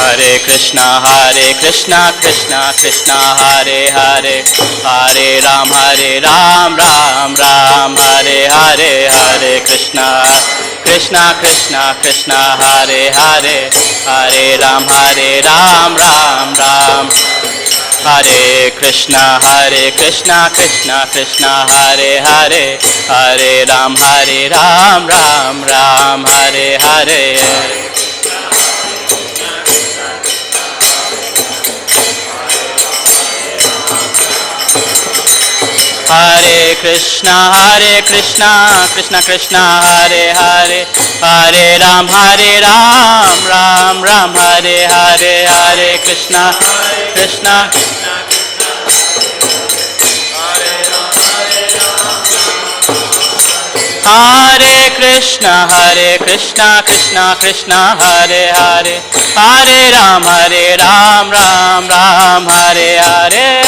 Hare Krishna Krishna Krishna Hare Hare, Hare Ram Ram Ram Hare Hare, Hare Krishna Krishna Krishna Hare Hare, Hare Ram Ram Ram. Hare Krishna Krishna Krishna Hare Hare, Hare Ram Ram Ram Hare Hare. Hare Krishna Krishna Krishna Hare Hare, Hare Ram Ram Hare Hare, Hare Krishna Krishna. Hare Krishna Krishna Krishna Hare Hare, Hare Ram Ram Hare Hare.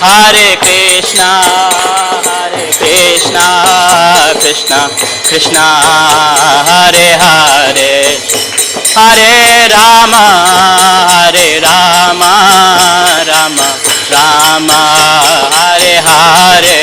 Hare Krishna Hare Krishna Krishna Krishna Hare Hare, Hare Rama Rama Rama Hare Hare.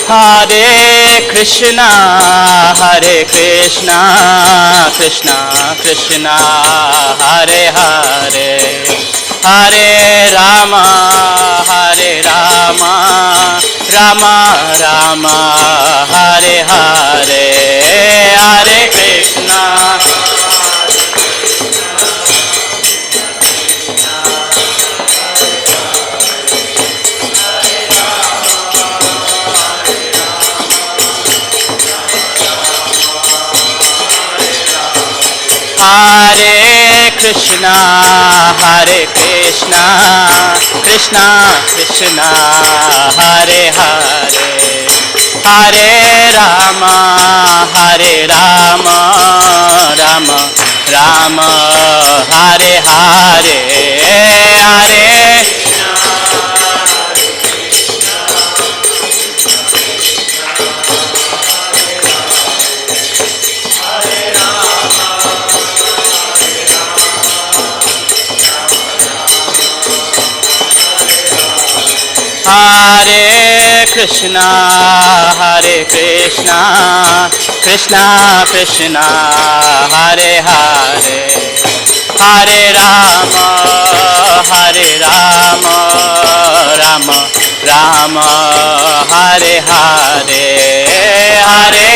Hare Krishna Hare Krishna Krishna Krishna Hare Hare, Hare Rama Rama Rama Hare Hare. Hare Krishna Hare Krishna Krishna Krishna Hare Hare, Hare Rama Rama Rama Hare Hare. Hare Hare Krishna Krishna Krishna Hare Hare, Hare Rama Rama Rama Hare Hare. Hare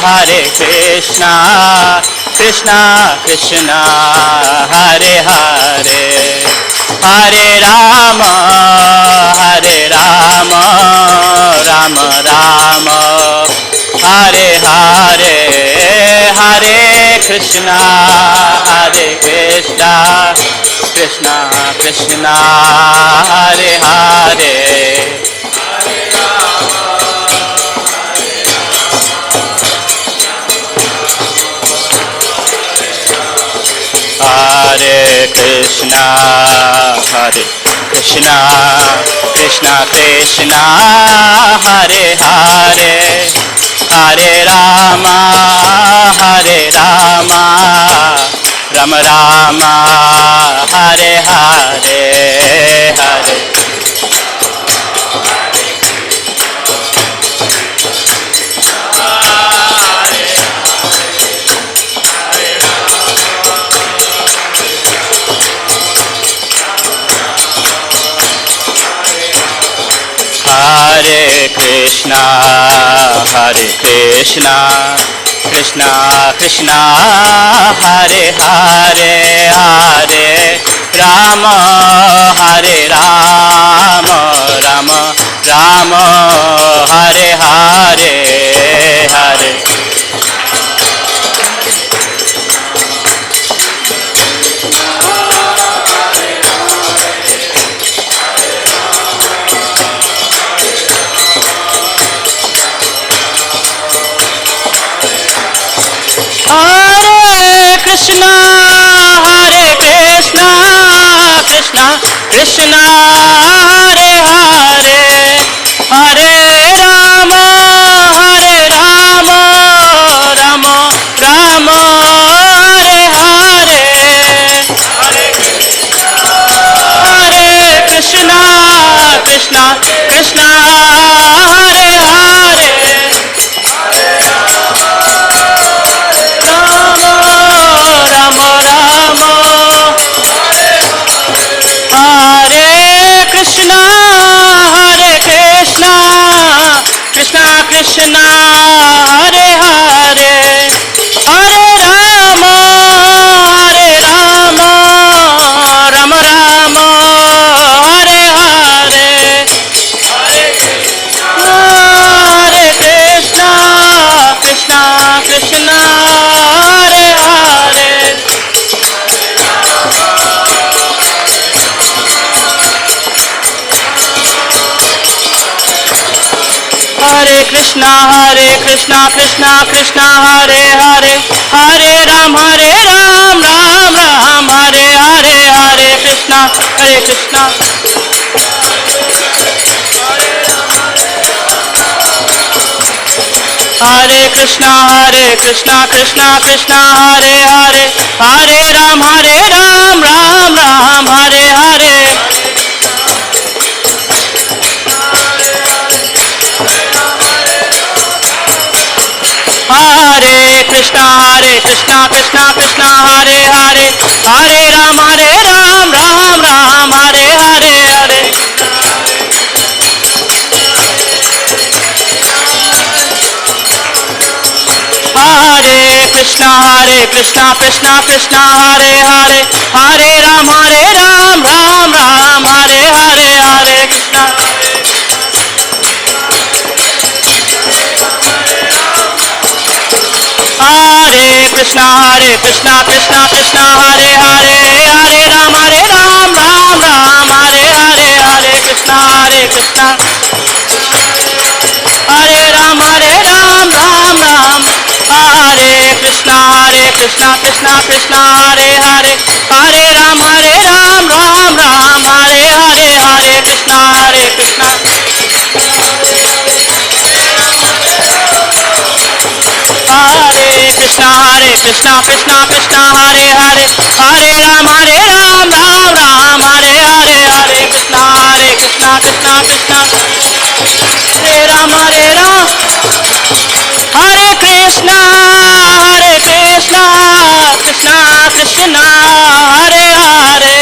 Hare Krishna Krishna Krishna Hare Hare, Hare Rama Rama Rama Hare Hare. Hare Krishna Krishna Krishna Hare Hare. Hare Krishna Krishna Krishna Hare Hare, Hare Rama Rama Rama Hare Hare. Hare Hare Krishna Krishna Krishna Hare Hare, Hare Ram Hare Ram Ram Ram Hare Hare Hare Krishna Krishna Krishna Hare Hare Hare Rama Rama Rama Hare Hare Hare Krishna Krishna Krishna Hare Hare Rama Rama Hare Krishna Krishna Krishna Hare Hare Hare Rama Rama Rama Hare Hare Hare Krishna Krishna Krishna Hare Hare Hare Krishna Krishna Krishna Hare Hare Hare Ram Ram Hare Hare Hare Krishna Krishna Hare Krishna Krishna Krishna Hare Hare Hare Ram Ram Hare Hare Hare Krishna Krishna Krishna Hare Hare Hare Ram Ram Hare Hare Hare Hare Krishna Krishna Krishna Hare Hare Hare Ram Ram Hare Hare Hare Krishna Hare Krishna Krishna Hare Hare Hare Ram Ram Hare Hare Hare Krishna Krishna Hare Ram Ram Hare Krishna Krishna Hare Hare Hare Ram Ram Hare Hare Hare Krishna Krishna Hare Krishna Krishna Hare Hare Hare Ram Ram Hare Hare Hare Krishna Krishna Hare Ram Hare Krishna Krishna Krishna Hare Hare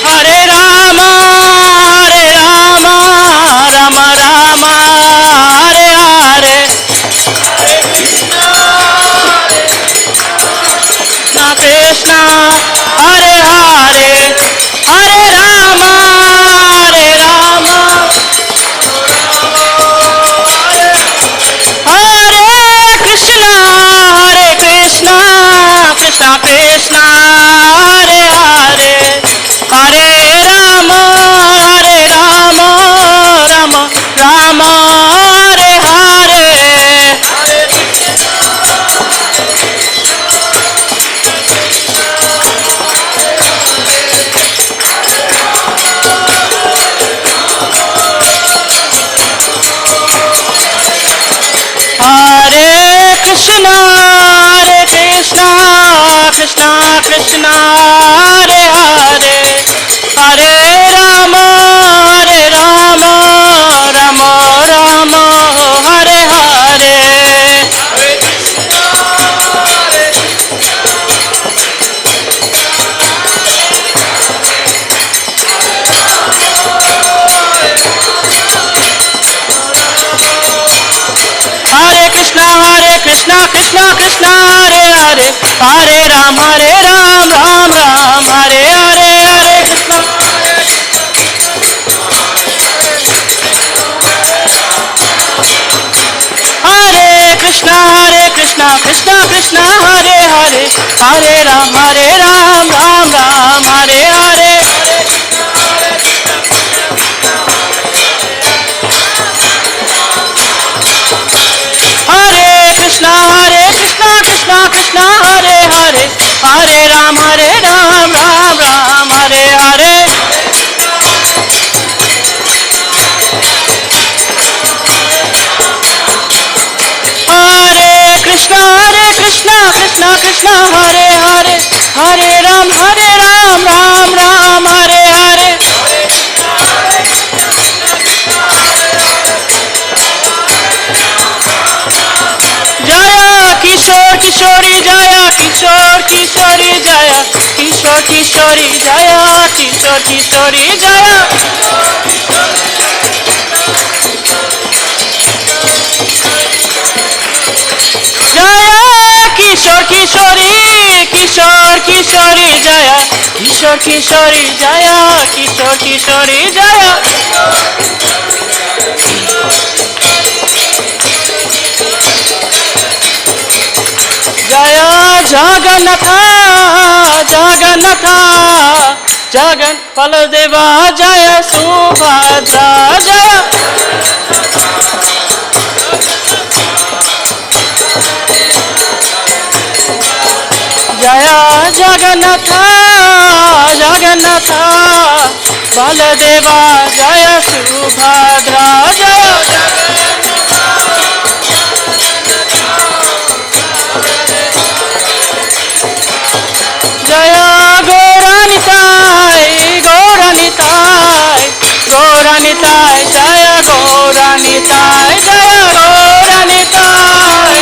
Hare Rama Rama Hare Hare Krishna Hare Hare Hare Rama Hare Krishna Krishna Krishna Hare Hare Hare Rama Rama Hare Hare Krishna Krishna Hare Hare Hare Rama Rama Hare Hare Hare Krishna Krishna Hare Hare Hare Ram Ram Hare Hare Hare Hare Ram Ram Ram Hare Hare. Hare Krishna Krishna Krishna Hare Hare. Hare Ram Ram Ram Hare Hare. Hare Krishna Krishna Krishna Hare Hare. Hare Ram Ram Ram Hare Hare. Jaya Kishore Kishori Jaya Kishore Kishori Jaya Kishore Kishori Jaya Kishore Kishori Jaya. Jaya Kishore Kishori Kishore Kishori Jaya Kishore Kishori Jaya Kishore Kishori Jaya. Jaya Jagannatha Jagannatha Jagan Baladeva Jaya Subhadra Jaya. Jaya Jagannatha Jagannatha Baladeva Jaya Subhadra Jaya. Jaya Gauranitai Gauranitai Gauranitai Jaya Gauranitai Jaya Gauranitai.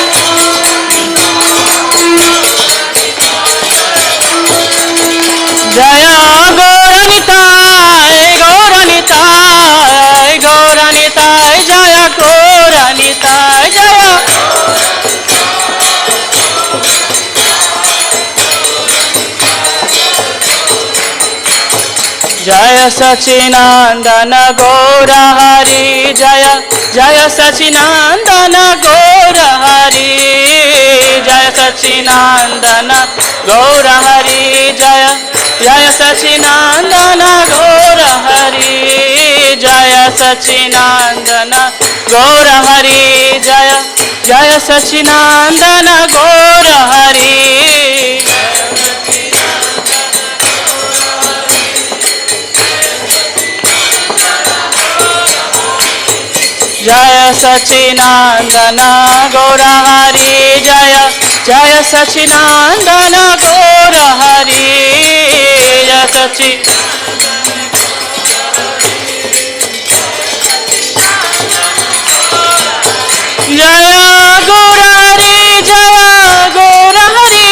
Jaya Gauranitai Gauranitai Gauranitai Jaya Gauranitai Jaya. Jaya Sachinandana Gaura Hari Jaya Jaya Sachinandana Gaura Hari. Jaya Sachinandana Gaura Hari Jaya Jaya Sachinandana Gaura Hari. Jaya Sachinandana Gaura Hari Jaya Jaya Sachinandana Gaura Hari. Jaya Sachinandana Gaura Hari Jaya Jaya Sachinandana Gaura Hari. Jaya Jaya Gaura Hari Jaya Gaura Hari.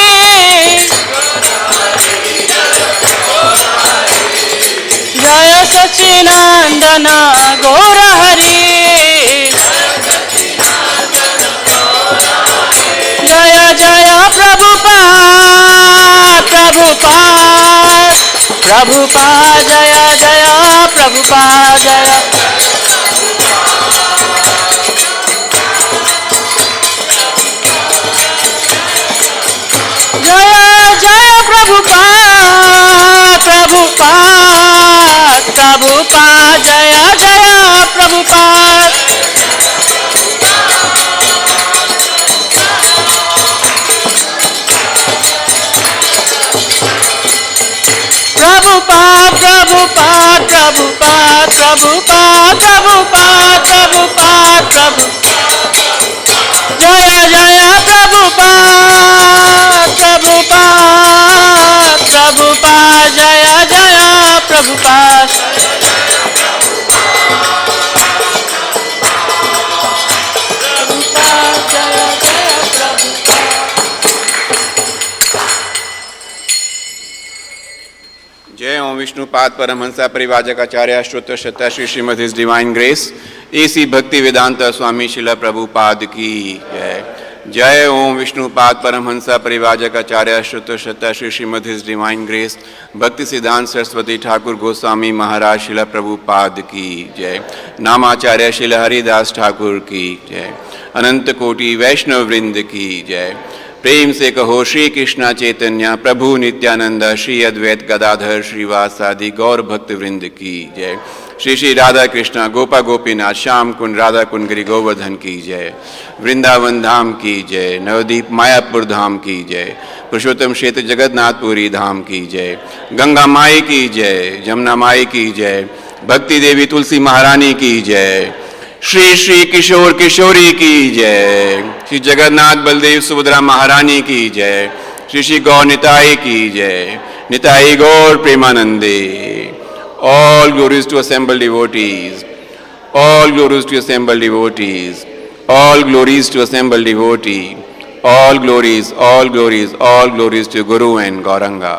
Jaya Sachinandana Gaura Hari. Jaya Jaya Prabhupada Prabhupada Prabhupada Jaya Jaya Prabhupada Jaya. Jaya Jaya Prabhupada Prabhupada Prabhupada Jaya Jaya Prabhupada. Prabhupada Prabhupada Prabhupada Prabhupada Prabhupada Prabhupada Prabhupada. Jaya Jaya Prabhupada Prabhupada Prabhupada Jaya Jaya Prabhupada. जय ओम Vishnupad Paramahansa Parivrajaka Acharya Shrotra Shraddha Sri Srimati divine grace A C Bhakti Vedanta स्वामी शिला प्रभुपाद की जय। जय ओम Vishnupad Paramahansa Parivrajaka Acharya Shrotra Shraddha Sri Srimati divine grace भक्ति सिद्धांत सरस्वती ठाकुर गोस्वामी महाराज शिला प्रभुपाद की जय। नामाचार्य शिला हरिदास ठाकुर की जय। अनंत कोटि वैष्णव वृंद की जय। प्रेम से कहो श्री कृष्ण चैतन्य प्रभु नित्यानंद श्री अद्वैत गदाधर श्रीवासादि गौर भक्त वृंद की जय। श्री श्री राधा कृष्ण गोपा गोपीनाथ श्याम कुंड राधा कुंड गिरि गोवर्धन की जय। वृंदावन धाम की जय। नवदीप मायापुर धाम की जय। पुरुषोत्तम क्षेत्र जगन्नाथपुरी धाम की जय। गंगा माई की जय। जमुना माई की जय। भक्ति देवी तुलसी महारानी की जय। श्री श्री किशोर किशोरी की जय। श्री जगन्नाथ बलदेव सुभद्रा महारानी की जय। श्री श्री गौर निताई की जय। निताई गौर प्रेमानंदे। All glories to assembled devotees. All glories to assembled devotees. All glories to assembled devotee. All glories, all glories, all glories to Guru and Gauranga.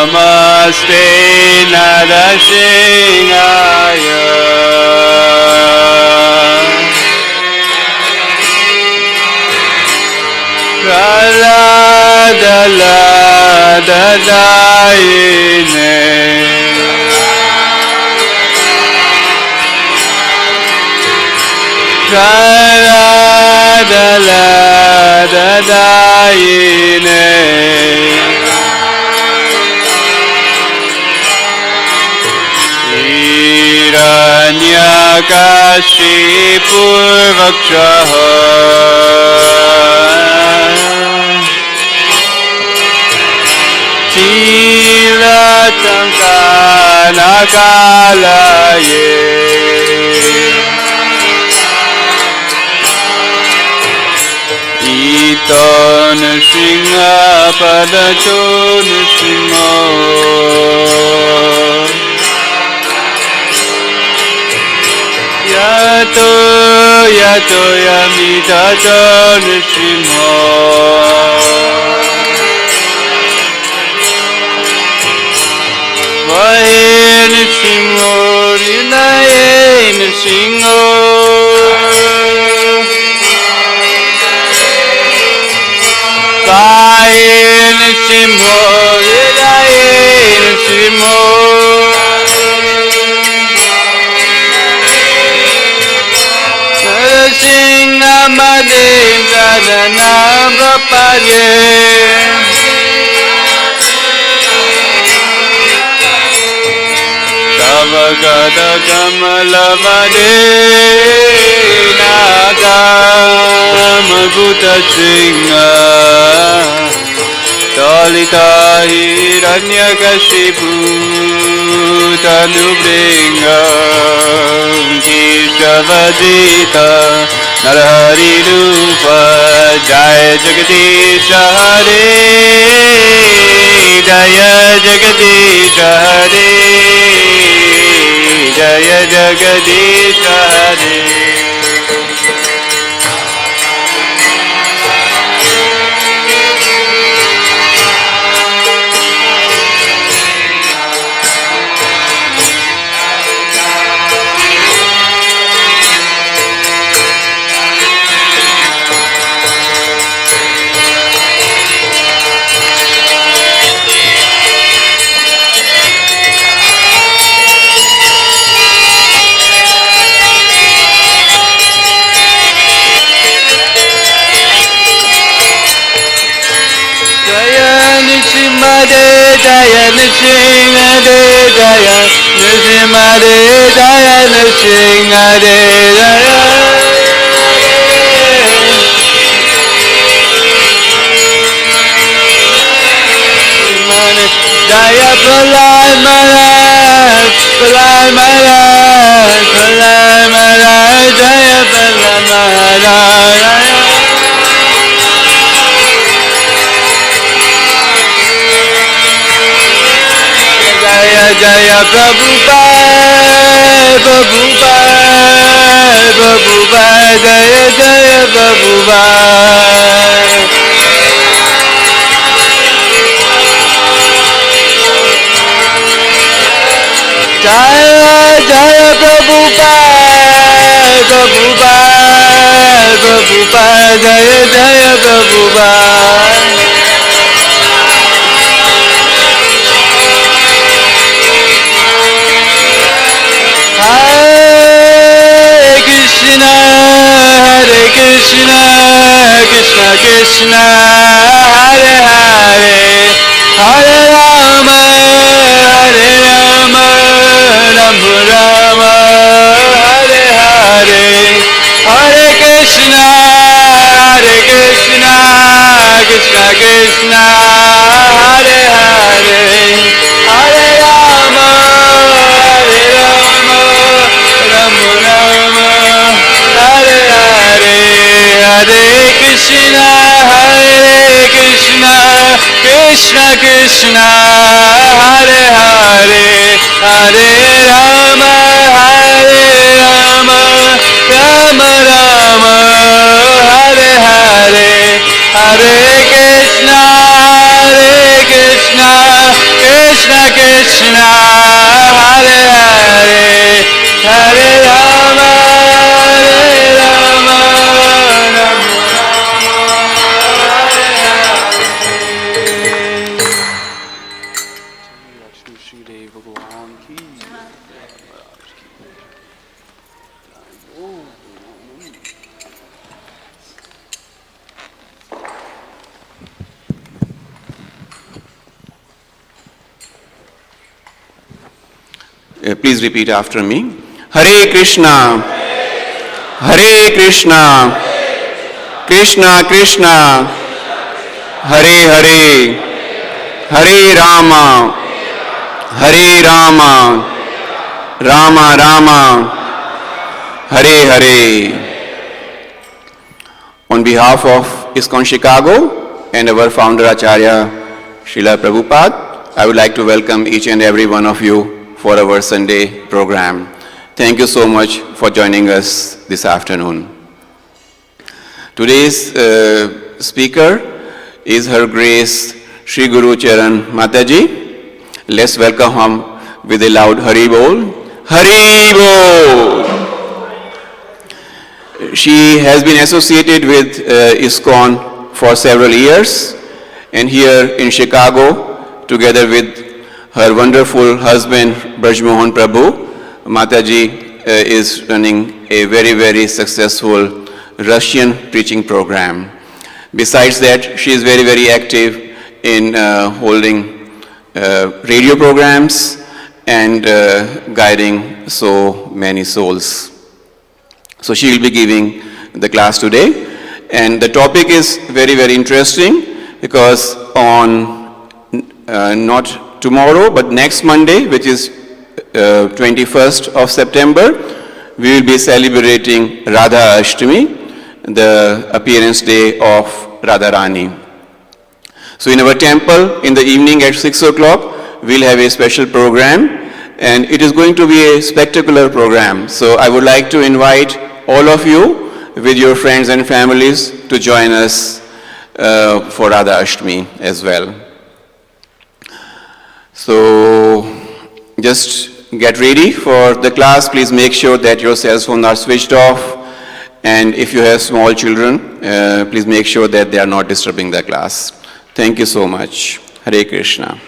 Namaste Narasingaya. Praladadayine. Praladadayine. Hiranyakashipurvakshaha Tilatankanakalaye Iton Sringapadachon Srimo Yato yato yamitato nishimo Vahe nishimo rinaye nishingo Vahe nishimo rinaye nishimo Namadim Sadanam Prapadye Tavagada Kamalavade Nakam Bhuta Sringa Talita Hiranyakashipu Tanubringa Kishavadita Narahari Rupa Jaya Jagadisha Hare Jaya Jagadisha Hare Jaya Jagadisha Hare Jaya Nrsimhade Jaya Nrsimhade Jaya Nrsimhade Jaya Jaya Pralay Maharaj Pralay Maharaj Pralay Maharaj Jaya Pralay Maharaj Jaya Jaya Prabhupada Prabhupada Prabhupada Jaya Jaya Prabhupada Prabhupada, Jaya Jaya Prabhupada. Hare Krishna, Krishna Krishna, Hare Hare, Hare Rama, Rama Rama, Hare Hare, Hare Krishna, Krishna Krishna, Hare Hare, Hare Rama, Rama Rama, Hare Hare, Hare Krishna, Krishna Krishna, Hare Hare, Hare Rama, Rama Rama, Hare Hare, Hare Krishna, Krishna Krishna, Hare Hare, Hare Rama, Rama Please repeat after me. Hare Krishna, Hare Krishna, Krishna Krishna, Hare Hare, Hare Rama, Hare Rama, Rama Rama, Hare Hare. On behalf of Iskcon Chicago and our founder Acharya Srila Prabhupada, I would like to welcome each and every one of you for our Sunday program. Thank you so much for joining us this afternoon. Today's speaker is Her Grace Shri Guru Charan Mataji. Let's welcome him with a loud Hari Bol. Hari Bol! She has been associated with Iskcon for several years, and here in Chicago, together with her wonderful husband Braj Mohan Prabhu, Mataji is running a very, very successful Russian preaching program. Besides that, she is very, very active in holding radio programs and guiding so many souls. So she will be giving the class today, and the topic is very, very interesting because on not tomorrow but next Monday, which is 21st of September, we will be celebrating Radha Ashtami, the appearance day of Radharani. So in our temple in the evening at 6 o'clock, we'll have a special program, and it is going to be a spectacular program. So I would like to invite all of you with your friends and families to join us for Radha Ashtami as well. So just get ready for the class. Please make sure that your cell phones are switched off, and if you have small children, please make sure that they are not disturbing the class. Thank you so much. Hare Krishna.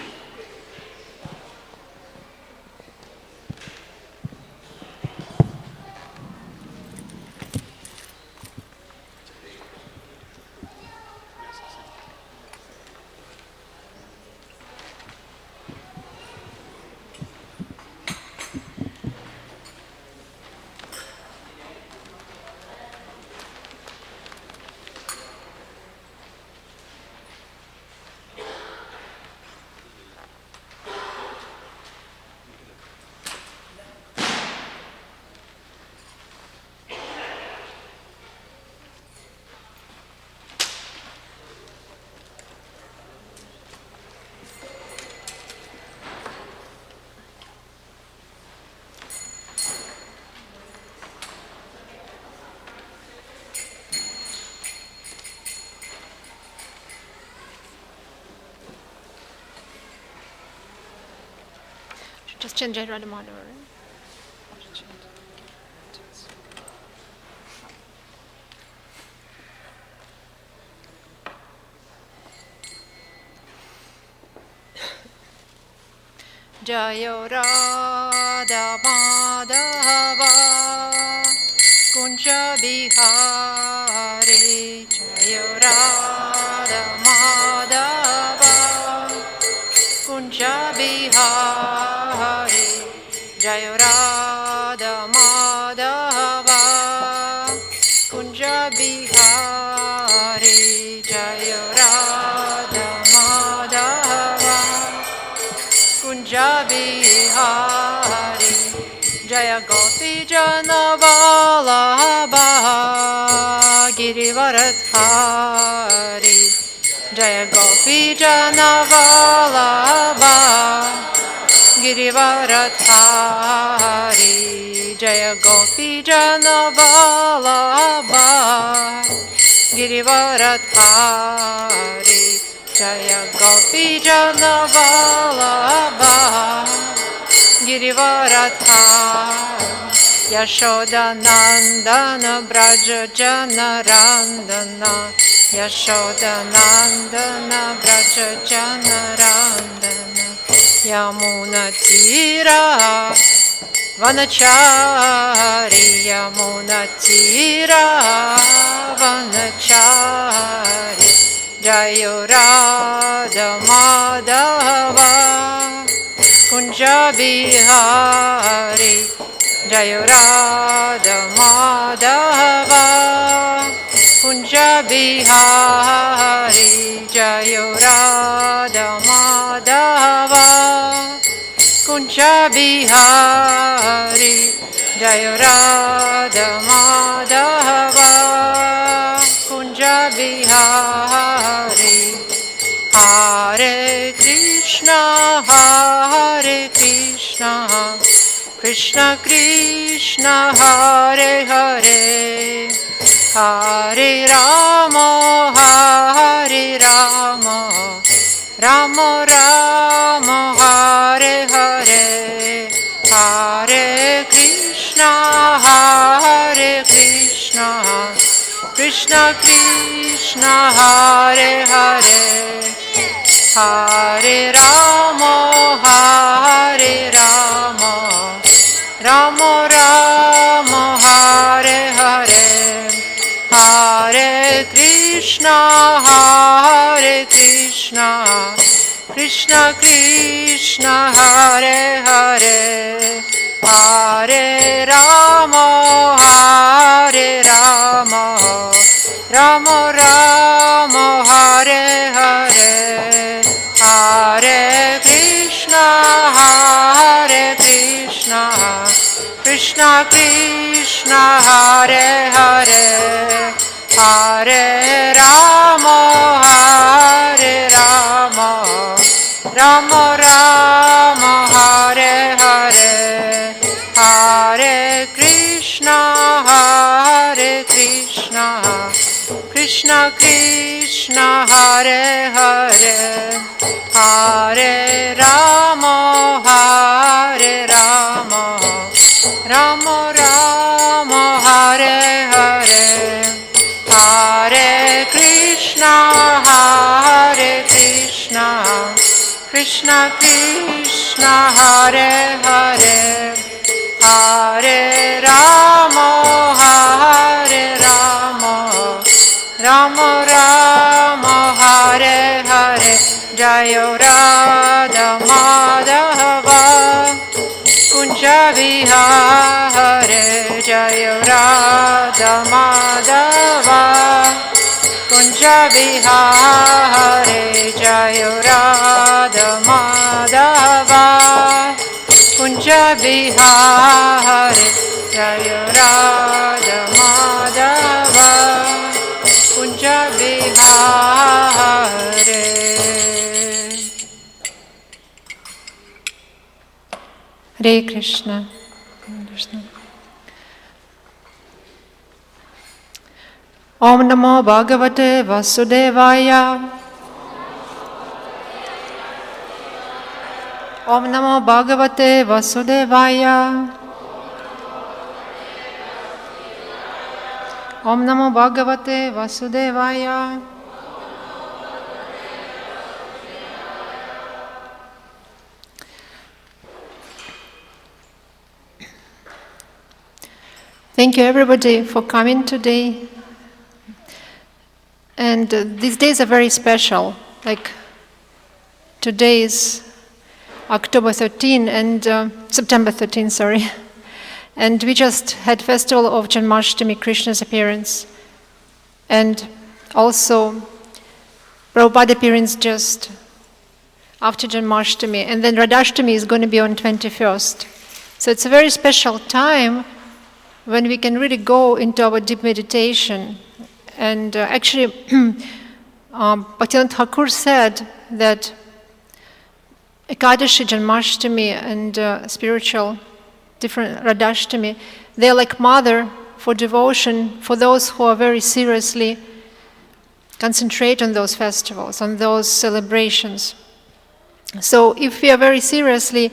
Just change it right moderator. Jayo Radha Madhava Kunja Bihari Jayo Radha Madhava Kunja Bihari Jayo Radha Madhava Kunja Bihari Jayo Radha Madhava Kunja Bihari Jaya Gopi Jana Vallabha Girivaradhari Jaya Gopi Jana Vallabha Girivaradhari Jaya Gopi Jana Vallabha Girivaradhari Jaya Gopi Jana Vallabha Girivaradhari Yashoda Nandana Braja Jana Randana Yashoda Nandana Braja Jana Randana Yamuna Tira Vanachari Yamuna Tira Vanachari Jayo Radha Madhava Kunja Bihari Jayo Radha Madhava Kunja Bihari Jayo Radha Madhava Kunja Bihari Jayo Radha Madhava Kunja Bihari Hare Krishna Krishna Krishna Hare Hare Hare Rama Rama Rama Hare Hare Hare Krishna Krishna Krishna Hare Hare Hare Rama Rama Rama Hare Hare Hare Krishna Krishna Krishna Hare Hare Hare Rama Rama Rama Hare Hare Hare Krishna Krishna Krishna Hare Hare Hare Rama Rama Rama Hare Hare Hare Krishna Krishna Krishna Hare Hare Hare Rama Rama Rama Hare Hare Hare Krishna Krishna Krishna Hare Hare Hare Rama Rama Rama Hare Hare Jayo Radha Madhava Kunja Bihari Jayo Radha Madhava Kunja Bihari Jayo Radha Madhava Kunja Bihari Jayo Radha Madhava Kunja Bihari. Hare Krishna. Om Namo Bhagavate Vasudevaya. Om Namo Bhagavate Vasudevaya. Om Namo Bhagavate Vasudevaya. Thank you everybody for coming today. And these days are very special. Like today is October 13 and September 13, sorry. And we just had festival of Janmashtami, Krishna's appearance. And also Prabhupada appearance just after Janmashtami. And then Radhashtami is going to be on 21st. So it's a very special time when we can really go into our deep meditation. And actually, Bhaktivinoda Thakur said that Ekadashi, Janmashtami, and spiritual, different Radhashtami, they're like mother for devotion for those who are very seriously concentrate on those festivals, on those celebrations. So if we are very seriously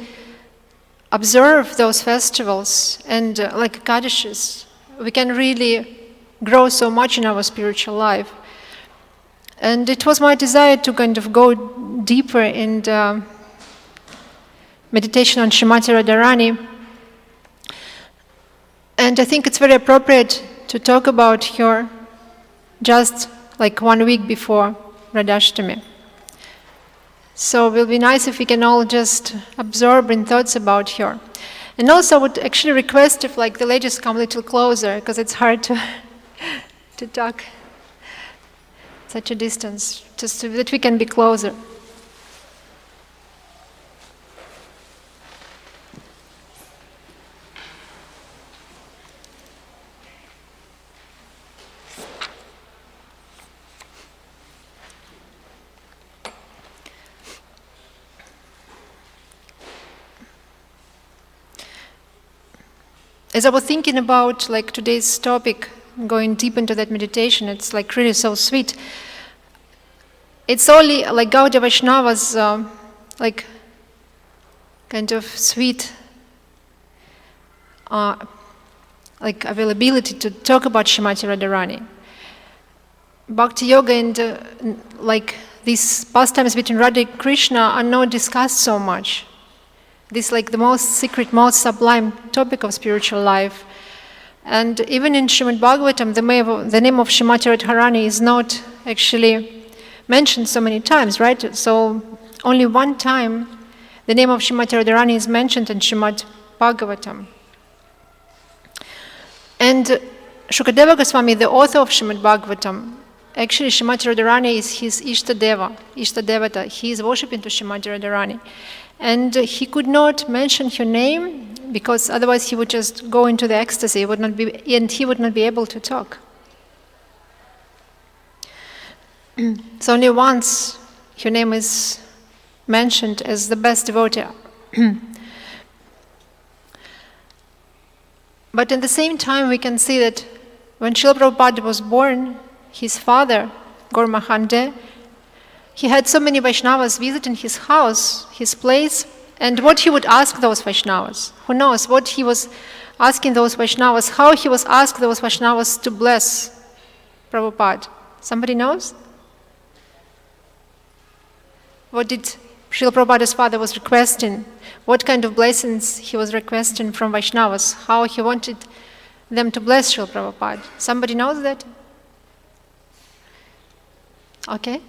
observe those festivals and like Ekadashis, we can really grow so much in our spiritual life. And it was my desire to kind of go deeper in meditation on Srimati Radharani. And I think it's very appropriate to talk about her just like 1 week before Radhashtami. So it will be nice if we can all just absorb in thoughts about her. And also I would actually request if like the ladies come a little closer, because it's hard to talk such a distance, just so that we can be closer. As I was thinking about like today's topic, going deep into that meditation, it's like really so sweet. It's only like Gaudiya Vaishnava's like kind of sweet like availability to talk about Srimati Radharani. Bhakti Yoga and like these pastimes between Radha and Krishna are not discussed so much. This is like the most secret, most sublime topic of spiritual life. And even in Srimad Bhagavatam, the name of Srimati Radharani is not actually mentioned so many times, right? So only one time the name of Srimati Radharani is mentioned in Srimad Bhagavatam. And Shukadeva Goswami, the author of Srimad Bhagavatam, actually Srimati Radharani is his Ishtadevata. He is worshipping to Srimati Radharani. And he could not mention her name because otherwise he would just go into the ecstasy, he would not be able to talk. So only once her name is mentioned as the best devotee. But at the same time we can see that when Srila Prabhupada was born, his father, Gaur Mahande, he had so many Vaishnavas visiting his house, his place, and what he would ask those Vaishnavas. Who knows what he was asking those Vaishnavas, how he was asked those Vaishnavas to bless Prabhupada. Somebody knows? What did Srila Prabhupada's father was requesting? What kind of blessings he was requesting from Vaishnavas? How he wanted them to bless Srila Prabhupada? Somebody knows that? Okay.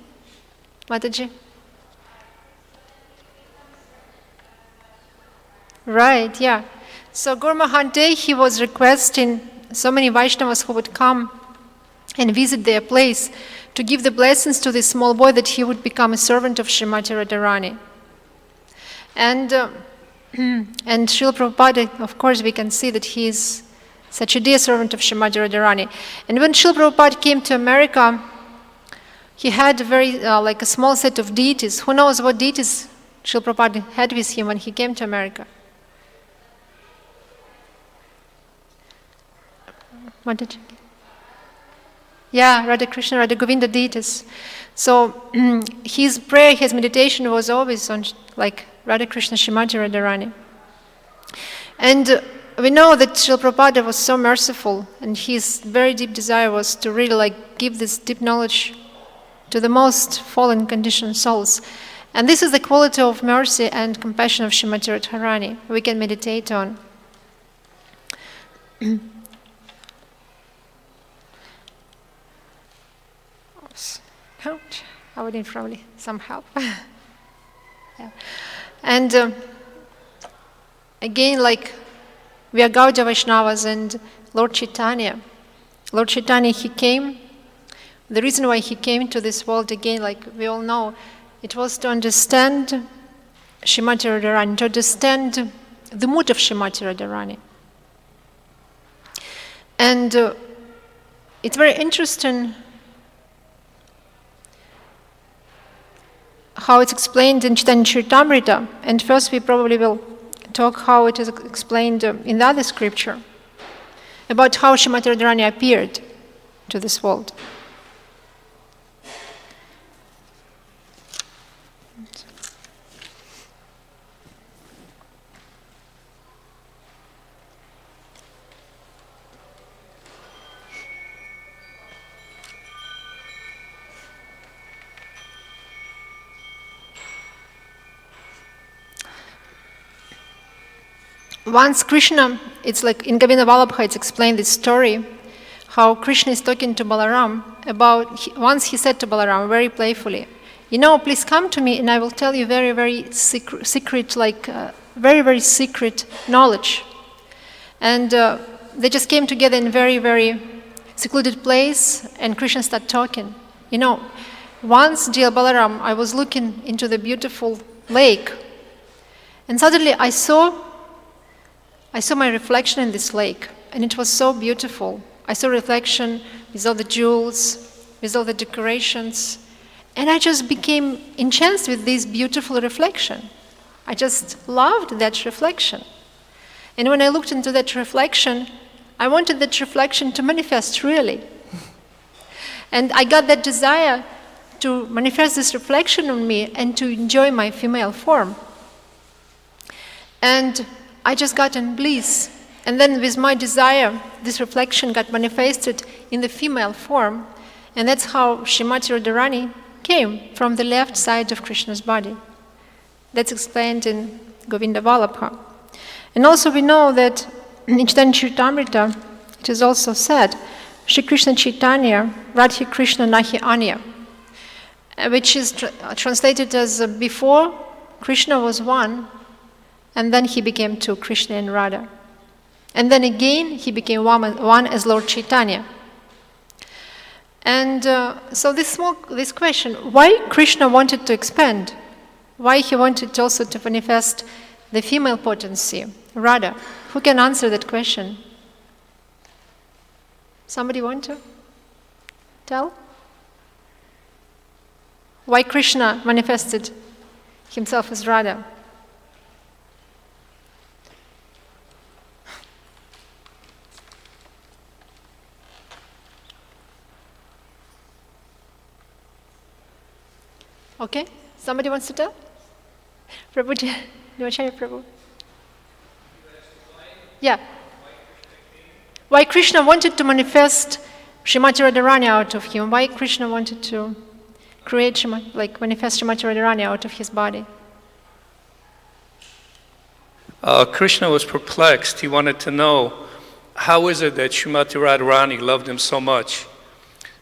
Mataji? Right, yeah. So Gaur Mahante, he was requesting so many Vaishnavas who would come and visit their place to give the blessings to this small boy that he would become a servant of Srimati Radharani. And Srila Prabhupada, of course, we can see that he is such a dear servant of Srimati Radharani. And when Srila Prabhupada came to America, he had a very, like a small set of deities. Who knows what deities Srila Prabhupada had with him when he came to America? What did you? Yeah, Radha Krishna, Radha Govinda deities. So his prayer, his meditation was always on like Radha Krishna, Srimati Radharani. And we know that Srila Prabhupada was so merciful, and his very deep desire was to really like give this deep knowledge to the most fallen conditioned souls. And this is the quality of mercy and compassion of Srimati Radharani we can meditate on. I would need probably some help. Yeah. And again, like, we are Gaudiya Vaishnavas and Lord Chaitanya. Lord Chaitanya, he came. The reason why he came to this world, again, like we all know, it was to understand Srimati Radharani, to understand the mood of Srimati Radharani. And it's very interesting how it's explained in Chaitanya Charitamrita. And first we probably will talk how it is explained in the other scripture, about how Srimati Radharani appeared to this world. Once Krishna, it's like in Govinda Vallabha, it's explained this story, how Krishna is talking to Balaram about, once he said to Balaram very playfully, please come to me and I will tell you very, very secret, like very, very secret knowledge. And they just came together in very, very secluded place and Krishna started talking. Once, dear Balaram, I was looking into the beautiful lake and suddenly I saw my reflection in this lake, and it was so beautiful. I saw reflection with all the jewels, with all the decorations, and I just became enchanted with this beautiful reflection. I just loved that reflection. And when I looked into that reflection, I wanted that reflection to manifest really. And I got that desire to manifest this reflection on me and to enjoy my female form. And I just got in bliss. And then with my desire, this reflection got manifested in the female form. And that's how Srimati Radharani came from the left side of Krishna's body. That's explained in Govinda Vallabha. And also we know that in Chaitanya Charitamrita, it is also said, Shri Krishna Chaitanya, Radhe Krishna Nahi Anya, which is translated as before Krishna was one, and then he became two, Krishna and Radha. And then again, he became one as Lord Chaitanya. And so this question, why Krishna wanted to expand? Why he wanted also to manifest the female potency, Radha? Who can answer that question? Somebody want to tell? Why Krishna manifested himself as Radha? Okay, somebody wants to tell? Prabhuji, Nivachaya Prabhu. Yeah. Why Krishna wanted to manifest Srimati Radharani out of him? Why Krishna wanted to create, manifest Srimati Radharani out of his body? Krishna was perplexed. He wanted to know, how is it that Srimati Radharani loved him so much?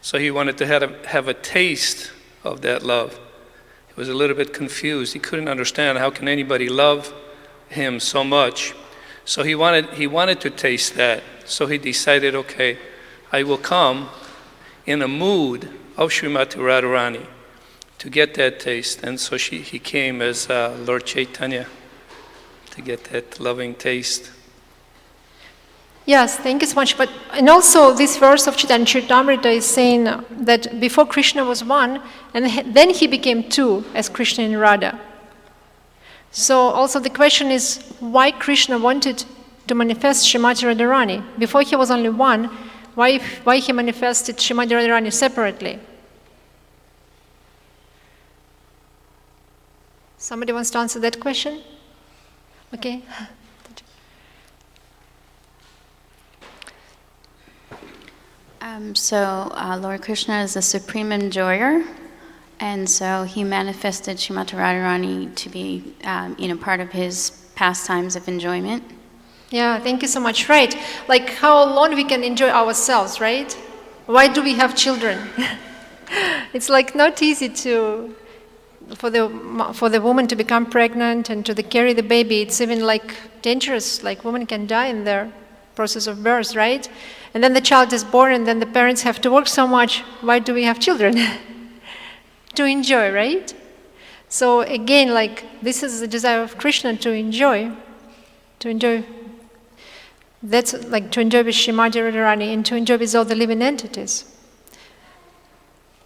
So he wanted to have a taste of that love. He was a little bit confused. He couldn't understand how can anybody love him so much. So he wanted to taste that. So he decided, okay, I will come in a mood of Srimati Radharani to get that taste. And so he came as Lord Chaitanya to get that loving taste. Yes, thank you so much. And also this verse of Chaitanya Charitamrita is saying that before Krishna was one, and then he became two as Krishna and Radha. So also the question is why Krishna wanted to manifest Srimati Radharani. Before he was only one, why he manifested Srimati Radharani separately? Somebody wants to answer that question? Okay. Lord Krishna is the supreme enjoyer, and so he manifested Srimati Radharani to be, part of his pastimes of enjoyment. Yeah, thank you so much. Right, like how long we can enjoy ourselves, right? Why do we have children? It's like not easy for the woman to become pregnant and to carry the baby. It's even like dangerous, like women can die in their process of birth, right? And then the child is born and then the parents have to work so much. Why do we have children? To enjoy, right? So again, like this is the desire of Krishna to enjoy. That's like to enjoy with Srimati Radharani and to enjoy with all the living entities.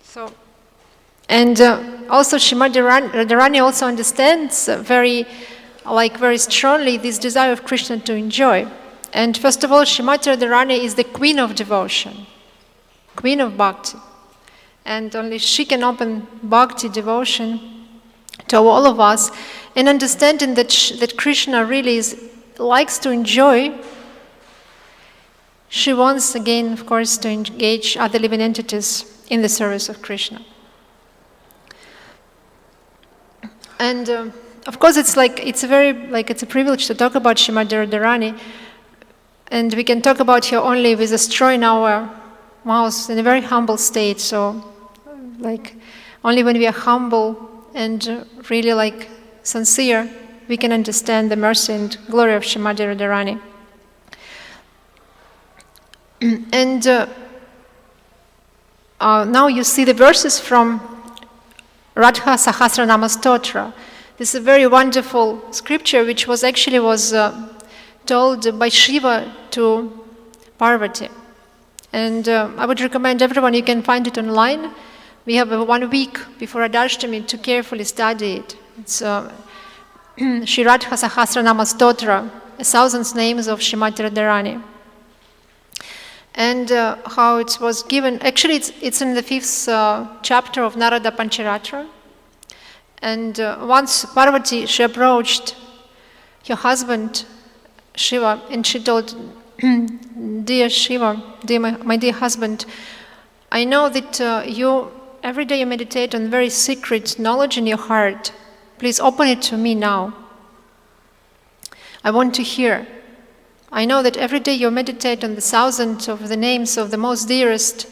So, and also Srimati Radharani also understands very strongly this desire of Krishna to enjoy. And first of all, Srimati Radharani is the queen of devotion, queen of bhakti. And only she can open bhakti devotion to all of us, and understanding that Krishna really likes to enjoy. She wants again, of course, to engage other living entities in the service of Krishna. And of course, it's a privilege to talk about Srimati Radharani, and we can talk about her only with a straw in our mouths in a very humble state. So, like, only when we are humble and really sincere, we can understand the mercy and glory of Srimati Radharani. And now you see the verses from Radha Sahasranama Stotra. This is a very wonderful scripture which was told by Shiva to Parvati. And I would recommend everyone, you can find it online. We have 1 week before Radharashtami to carefully study it. It's Shri Radha Sahasranama Stotra, 1,000 names of Srimati Radharani. And how it was given, actually it's in the 5th chapter of Narada Pancharatra. And once Parvati, she approached her husband Shiva and she told, "Dear Shiva, my dear husband, I know that every day you meditate on very secret knowledge in your heart. Please open it to me now. I want to hear. I know that every day you meditate on the 1,000 of the names of the most dearest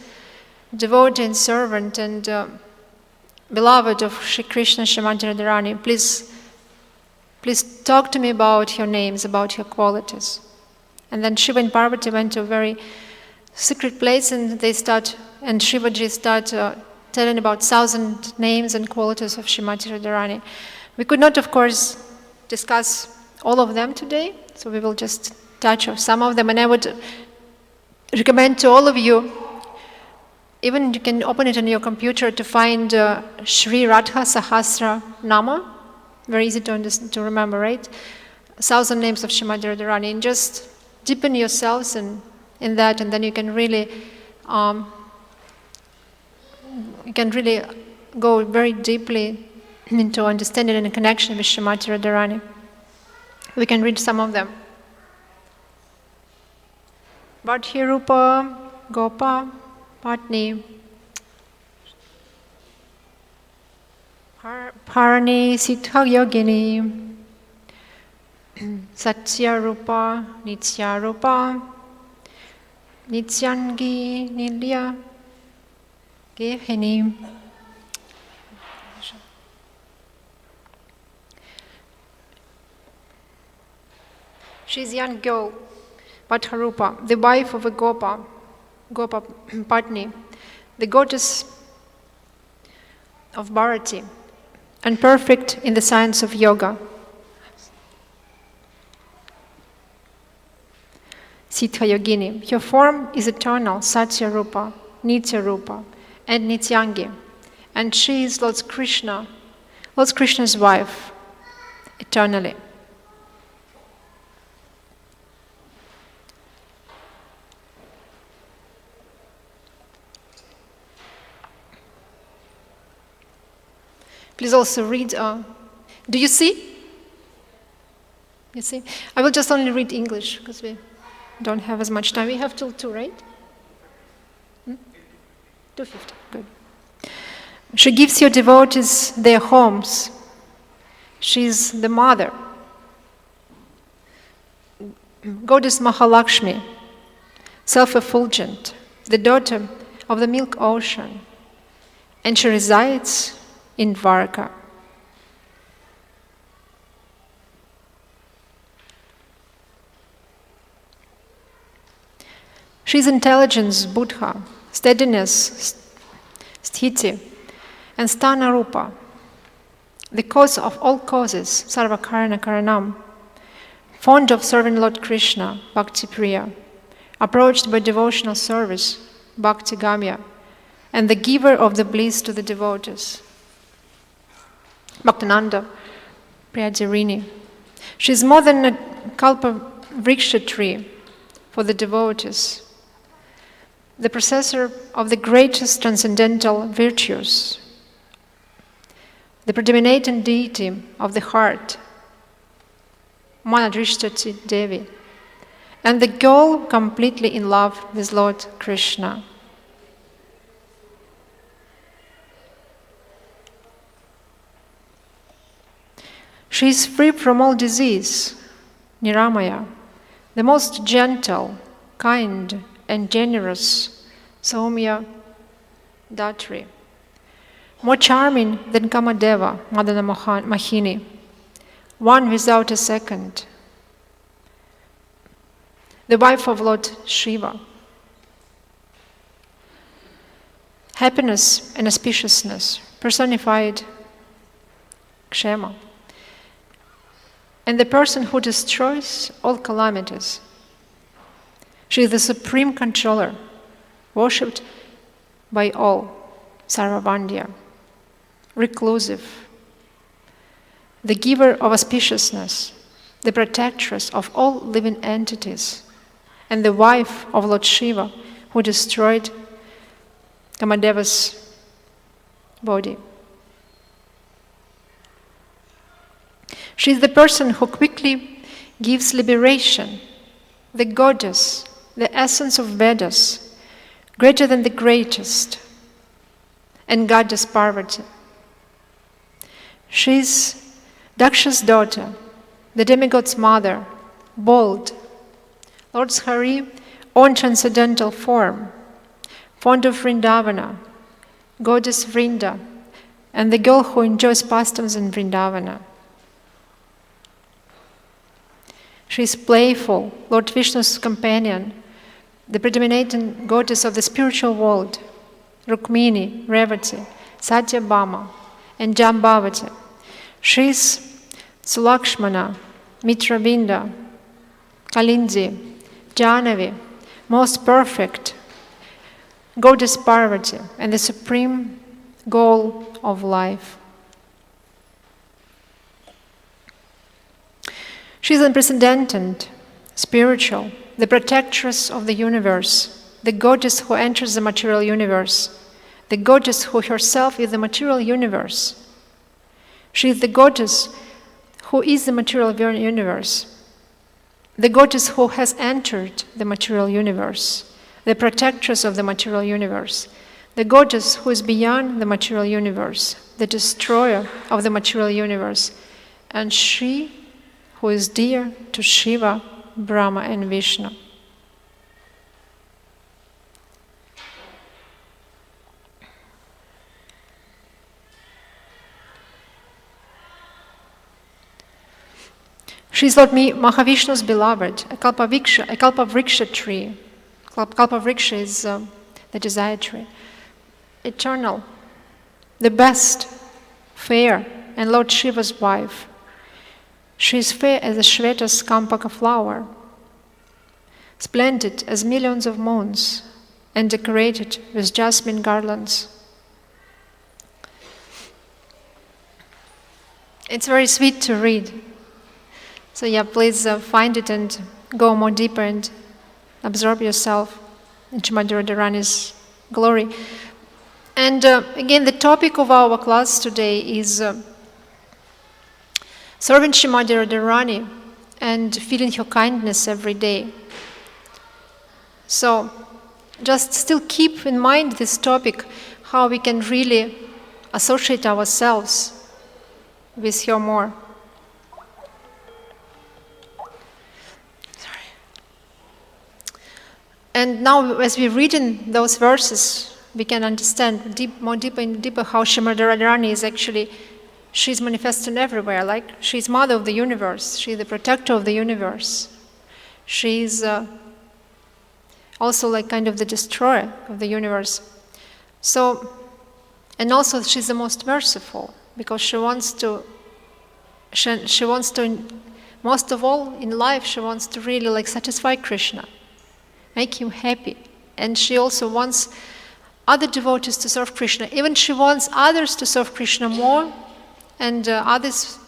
devotee and servant and beloved of Shri Krishna, Srimati Radharani. Please talk to me about your names, about your qualities." And then Shiva and Parvati went to a very secret place and Shivaji started telling about 1,000 names and qualities of Srimati Radharani. We could not, of course, discuss all of them today, so we will just touch on some of them. And I would recommend to all of you, even you can open it on your computer to find Shri Radha Sahasra Nama, very easy to remember, right? 1,000 names of Srimati Radharani, and just deepen yourselves in that, and then you can really go very deeply into understanding and connection with Srimati Radharani. We can read some of them. Vadhi Rupa Gopa Patni Parani Sitha Yogini Satya Rupa Nitya Rupa Nityangi Nilya Gehini. She's a young girl, Patharupa, the wife of a Gopa Patni, the goddess of Bharati, and perfect in the science of yoga. Sitha Yogini. Her form is eternal, Satya Rupa, Nitya Rupa, and Nityangi. And she is Lord Krishna's wife, eternally. Please also read, do you see? You see? I will just only read English because we don't have as much time. We have till 2, right? 2:50, good. She gives your devotees their homes. She's the mother. Goddess Mahalakshmi, self-effulgent, the daughter of the milk ocean. and she resides in Dwarka. She is intelligence, Buddha, steadiness, sthiti, and sthana rupa, the cause of all causes, sarva karana karanam, fond of serving Lord Krishna, bhakti priya, approached by devotional service, bhakti gamya, and the giver of the bliss to the devotees, Bhaktananda Priyajarini. She is more than a kalpa vriksha tree for the devotees, the possessor of the greatest transcendental virtues, the predominating deity of the heart, Manadrishtati Devi, and the girl completely in love with Lord Krishna. She is free from all disease, Niramaya, the most gentle, kind, and generous Saumya Datri, more charming than Kamadeva, Madana Mahini, one without a second, the wife of Lord Shiva. Happiness and auspiciousness personified Kshema, and the person who destroys all calamities. She is the supreme controller, worshipped by all, Sarvavandya, reclusive, the giver of auspiciousness, the protectress of all living entities, and the wife of Lord Shiva, who destroyed Kamadeva's body. She is the person who quickly gives liberation, the goddess, the essence of Vedas, greater than the greatest, and goddess Parvati. She is Daksha's daughter, the demigod's mother, bold, Lord Hari, own transcendental form, fond of Vrindavana, goddess Vrinda, and the girl who enjoys pastimes in Vrindavana. She is playful, Lord Vishnu's companion, the predominating goddess of the spiritual world, Rukmini, Revati, Satyabhama, and Jambavati. She is Sulakshmana, Mitravinda, Kalindi, Jahnavi, most perfect, goddess Parvati, and the supreme goal of life. She is unprecedented, spiritual, the protectress of the universe, the goddess who enters the material universe, the goddess who herself is the material universe. She is the goddess who is the material universe, the goddess who has entered the material universe, the protectress of the material universe, the goddess who is beyond the material universe, the destroyer of the material universe, and she who is dear to Shiva, Brahma, and Vishnu. She is Lord Mahavishnu's beloved, a kalpavriksha tree. Kalpavriksha is the desire tree. Eternal, the best, fair, and Lord Shiva's wife. She is fair as a Shveta's kampaka flower, splendid as millions of moons, and decorated with jasmine garlands. It's very sweet to read. So yeah, please find it and go more deeper and absorb yourself in Srimati Radharani's glory. And again, the topic of our class today is serving Srimati Radharani and feeling her kindness every day. So just still keep in mind this topic, how we can really associate ourselves with her more. And now, as we read in those verses, we can understand more deeper and deeper how Srimati Radharani is actually, she's manifested everywhere. Like she's mother of the universe. She's the protector of the universe. She's also like kind of the destroyer of the universe. So, and also she's the most merciful because she wants to, most of all in life, she wants to really like satisfy Krishna, make him happy. And she also wants other devotees to serve Krishna. Even she wants others to serve Krishna more and others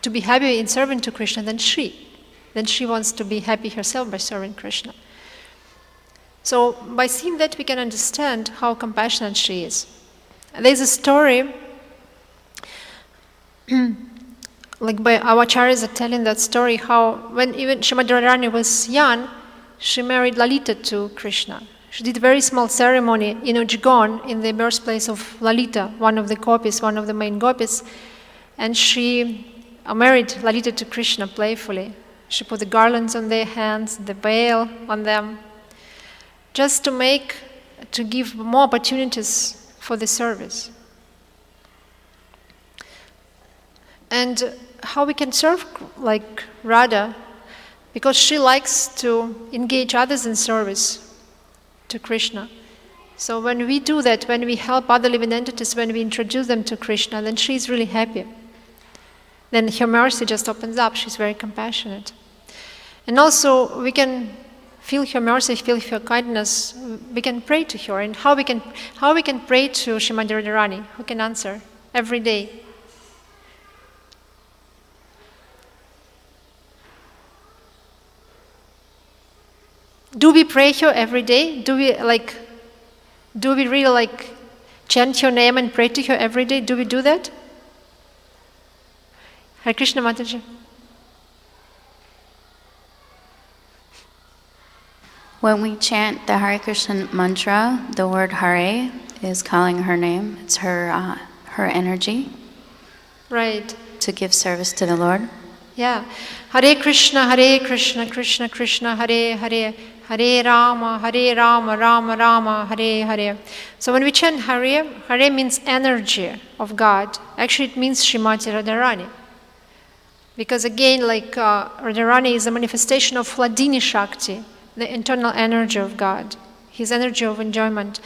to be happy in serving to Krishna than she. Then she wants to be happy herself by serving Krishna. So by seeing that, we can understand how compassionate she is. There's a story, like by our acharyas are telling that story, how when even Srimati Radharani was young, she married Lalita to Krishna. She did a very small ceremony in Iskcon, in the birthplace of Lalita, one of the gopis, one of the main gopis, and she married Lalita to Krishna playfully. She put the garlands on their hands, the veil on them, just to give more opportunities for the service. And how we can serve like Radha, because she likes to engage others in service to Krishna. So when we do that, when we help other living entities, when we introduce them to Krishna, then she's really happy. Then her mercy just opens up. She's very compassionate. And also we can feel her mercy, feel her kindness. We can pray to her. And how we can pray to Srimati Radharani? Who can answer? Every day. Do we pray her every day? Do we really like chant her name and pray to her every day? Do we do that? Hare Krishna Mataji. When we chant the Hare Krishna mantra, the word Hare is calling her name. It's her energy. Right. To give service to the Lord. Yeah. Hare Krishna, Krishna Krishna, Hare Hare, Hare Rama, Rama Rama, Hare Hare. So when we chant Hare, Hare means energy of God. Actually, it means Srimati Radharani. Because again, like Radharani is a manifestation of Hladini Shakti, the internal energy of God, His energy of enjoyment.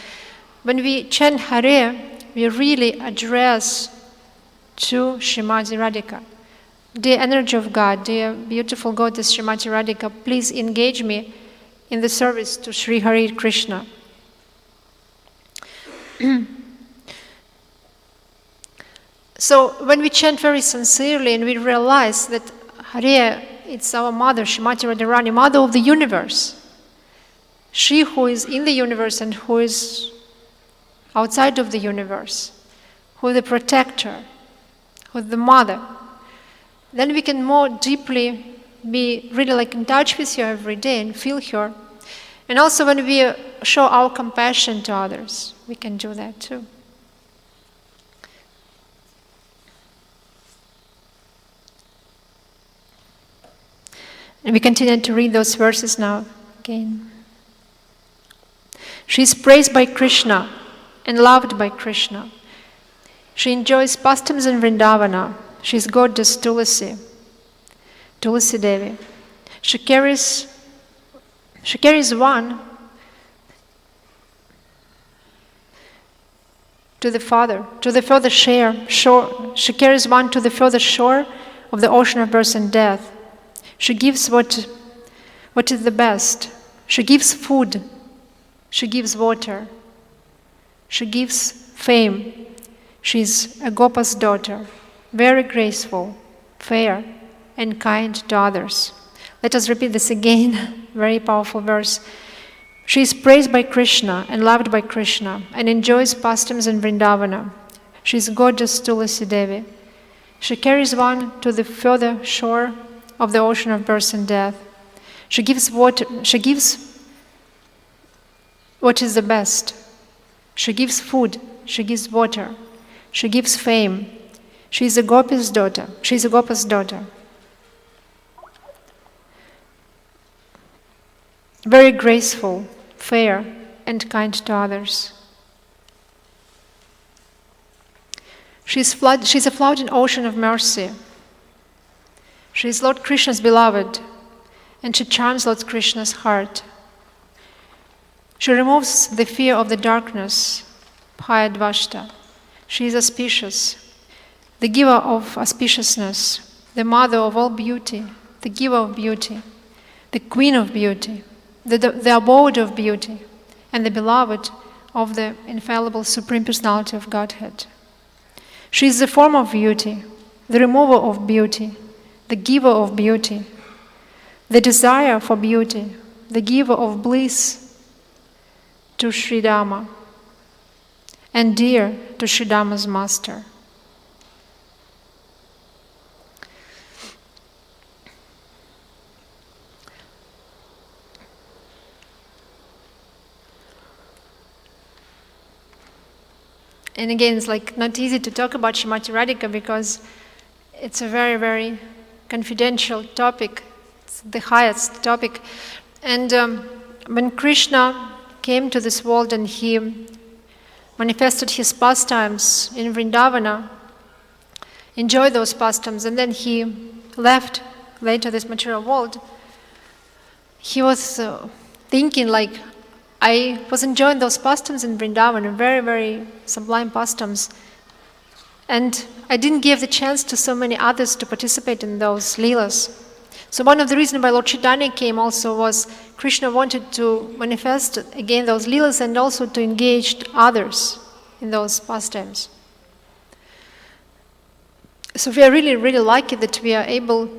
When we chant Hare, we really address to Srimati Radhika. Dear energy of God, dear beautiful goddess Srimati Radhika, please engage me in the service to Sri Hare Krishna. So when we chant very sincerely and we realize that Hare, it's our mother, Srimati Radharani, mother of the universe, she who is in the universe and who is outside of the universe, who is the protector, who is the mother, then we can more deeply be really like in touch with her every day and feel her. And also when we show our compassion to others, we can do that too. And we continue to read those verses now again. She is praised by Krishna and loved by Krishna. She enjoys pastimes in Vrindavana. She is goddess Tulasi Devi. She carries one to the further shore. She carries one to the further shore of the ocean of birth and death. She gives what is the best. She gives food. She gives water. She gives fame. She's a Gopa's daughter, very graceful, fair, and kind to others. Let us repeat this again, very powerful verse. She is praised by Krishna and loved by Krishna and enjoys pastimes in Vrindavana. She is goddess Tulasi Devi. She carries one to the further shore of the ocean of birth and death. She gives water. She gives what is the best. She gives food. She gives water. She gives fame. She is a Gopa's daughter. She is a Gopa's daughter. Very graceful, fair, and kind to others. She's a floating ocean of mercy. She is Lord Krishna's beloved, and she charms Lord Krishna's heart. She removes the fear of the darkness, Bhayadvashta. She is auspicious, the giver of auspiciousness, the mother of all beauty, the giver of beauty, the queen of beauty, the abode of beauty, and the beloved of the infallible Supreme Personality of Godhead. She is the form of beauty, the remover of beauty, the giver of beauty, the desire for beauty, the giver of bliss to Sri Dhamma, and dear to Sri Dhamma's master. And again, it's like not easy to talk about Srimati Radhika because it's a very, very confidential topic. It's the highest topic. And when Krishna came to this world and he manifested his pastimes in Vrindavana, enjoyed those pastimes, and then he left later this material world, he was thinking like, I was enjoying those pastimes in Vrindavan, very, very sublime pastimes. And I didn't give the chance to so many others to participate in those leelas. So one of the reasons why Lord Chaitanya came also was Krishna wanted to manifest again those leelas and also to engage others in those pastimes. So we are really, really lucky that we are able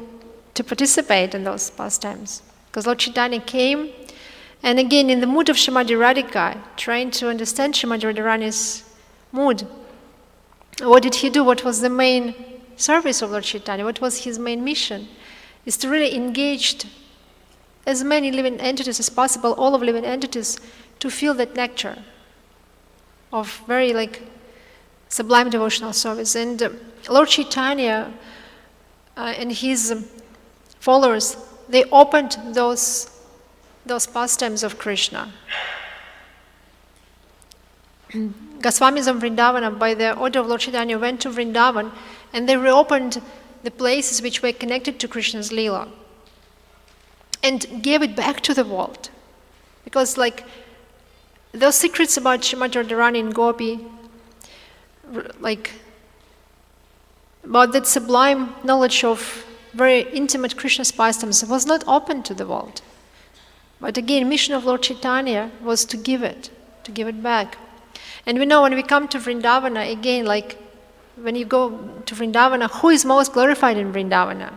to participate in those pastimes. Because Lord Chaitanya came, and again, in the mood of Srimati Radhika, trying to understand Srimati Radharani's mood. What did he do? What was the main service of Lord Chaitanya? What was his main mission? Is to really engage as many living entities as possible, all of living entities, to feel that nectar of very sublime devotional service. And Lord Chaitanya and his followers, they opened those pastimes of Krishna. Goswamis of Vrindavan, by the order of Lord Chaitanya, went to Vrindavan and they reopened the places which were connected to Krishna's Leela and gave it back to the world. Because those secrets about Srimati Radharani and Gopi, about that sublime knowledge of very intimate Krishna's pastimes was not open to the world. But again, mission of Lord Chaitanya was to give it back. And we know when we come to Vrindavana, again, when you go to Vrindavana, who is most glorified in Vrindavana?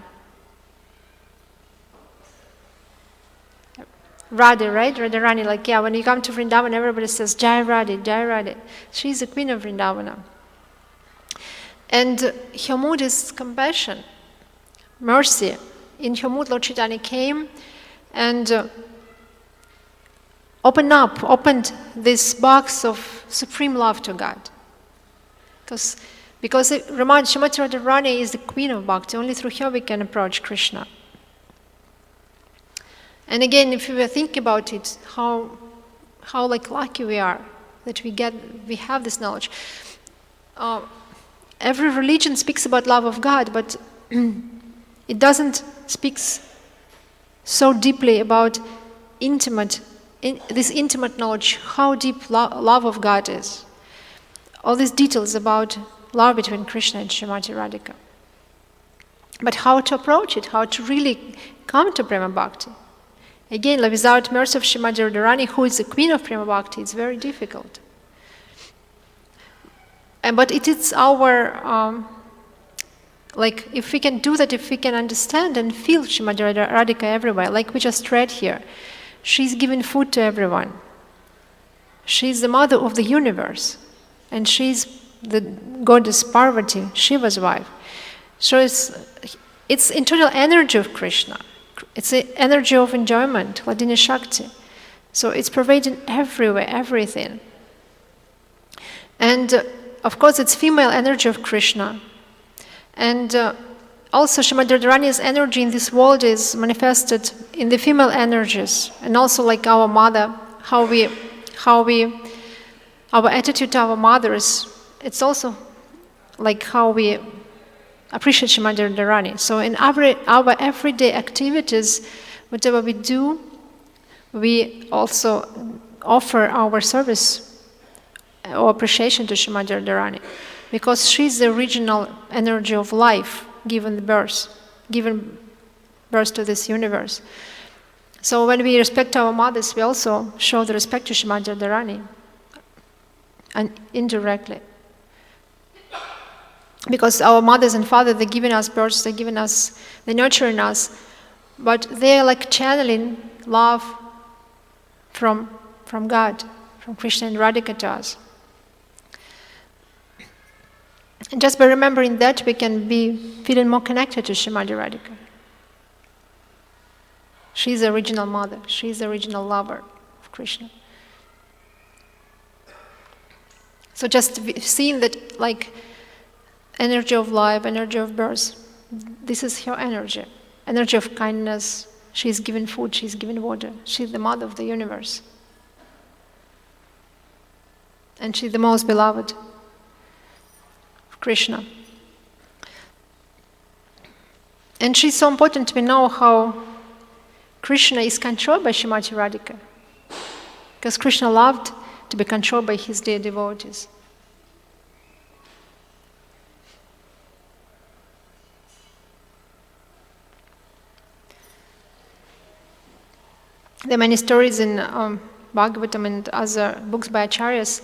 Radha, right? Radharani, when you come to Vrindavan, everybody says, Jai Radha, Jai Radha. She's the queen of Vrindavana. And her mood is compassion, mercy. In her mood, Lord Chaitanya came and opened this box of supreme love to God. Because Srimati Radharani is the queen of bhakti. Only through her we can approach Krishna. And again, if we think about it, how lucky we are that we have this knowledge. Every religion speaks about love of God, but it doesn't speak so deeply about this intimate knowledge, how deep love of God is. All these details about love between Krishna and Srimati Radhika. But how to approach it, how to really come to Prema Bhakti. Again, without mercy of Srimati Radharani, who is the queen of Prema Bhakti, it's very difficult. But it is our, if we can do that, if we can understand and feel Srimati Radhika everywhere, like we just read here, she's giving food to everyone. She's the mother of the universe, and she's the goddess Parvati, Shiva's wife. So it's internal energy of Krishna. It's the energy of enjoyment, Hladini Shakti. So it's pervading everywhere, everything. And of course, it's female energy of Krishna. And also Srimati Radharani's energy in this world is manifested in the female energies. And also like our mother, our attitude to our mothers, it's also like how we appreciate Srimati Radharani. So in our everyday activities, whatever we do, we also offer our service or appreciation to Srimati Radharani, because she's the original energy of life, given birth to this universe. So when we respect our mothers, we also show the respect to Srimati Radharani, and indirectly. Because our mothers and fathers, they're giving us birth, they're nurturing us, but they're like channeling love from God, from Krishna and Radhika to us. And just by remembering that, we can be feeling more connected to Srimati Radhika. She's the original mother. She's the original lover of Krishna. So just seeing that, like, energy of life, energy of birth, this is her energy. Energy of kindness. She's given food, she's given water. She's the mother of the universe. And she's the most beloved of Krishna. And she's so important. We know how Krishna is controlled by Srimati Radhika, because Krishna loved to be controlled by his dear devotees. There are many stories in Bhagavatam and other books by acharyas,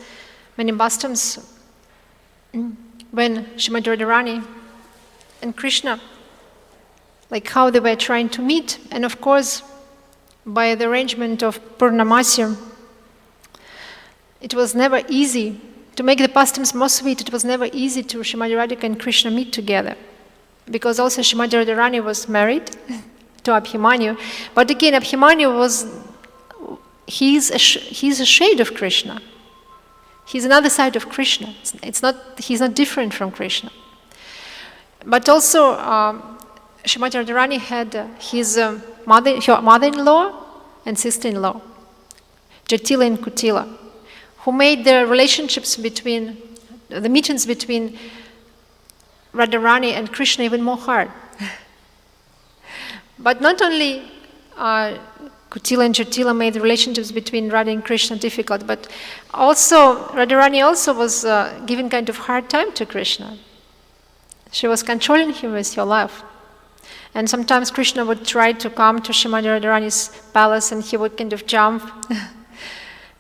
many bastams, when Srimati Radharani and Krishna, like how they were trying to meet. And of course, by the arrangement of Purnamasi, it was never easy to make the pastimes more sweet. It was never easy to Srimati Radhika and Krishna meet together, because also Srimati Radharani was married to Abhimanyu. But again, Abhimanyu he's a shade of Krishna. He's another side of Krishna. He's not different from Krishna. But also, Srimati Radharani had her mother-in-law and sister-in-law, Jatila and Kutila, who made the meetings between Radharani and Krishna even more hard. But not only Kutila and Jatila made the relationships between Radha and Krishna difficult, but also Radharani also was giving kind of hard time to Krishna. She was controlling him with her love. And sometimes Krishna would try to come to Srimati Radharani's palace, and he would kind of jump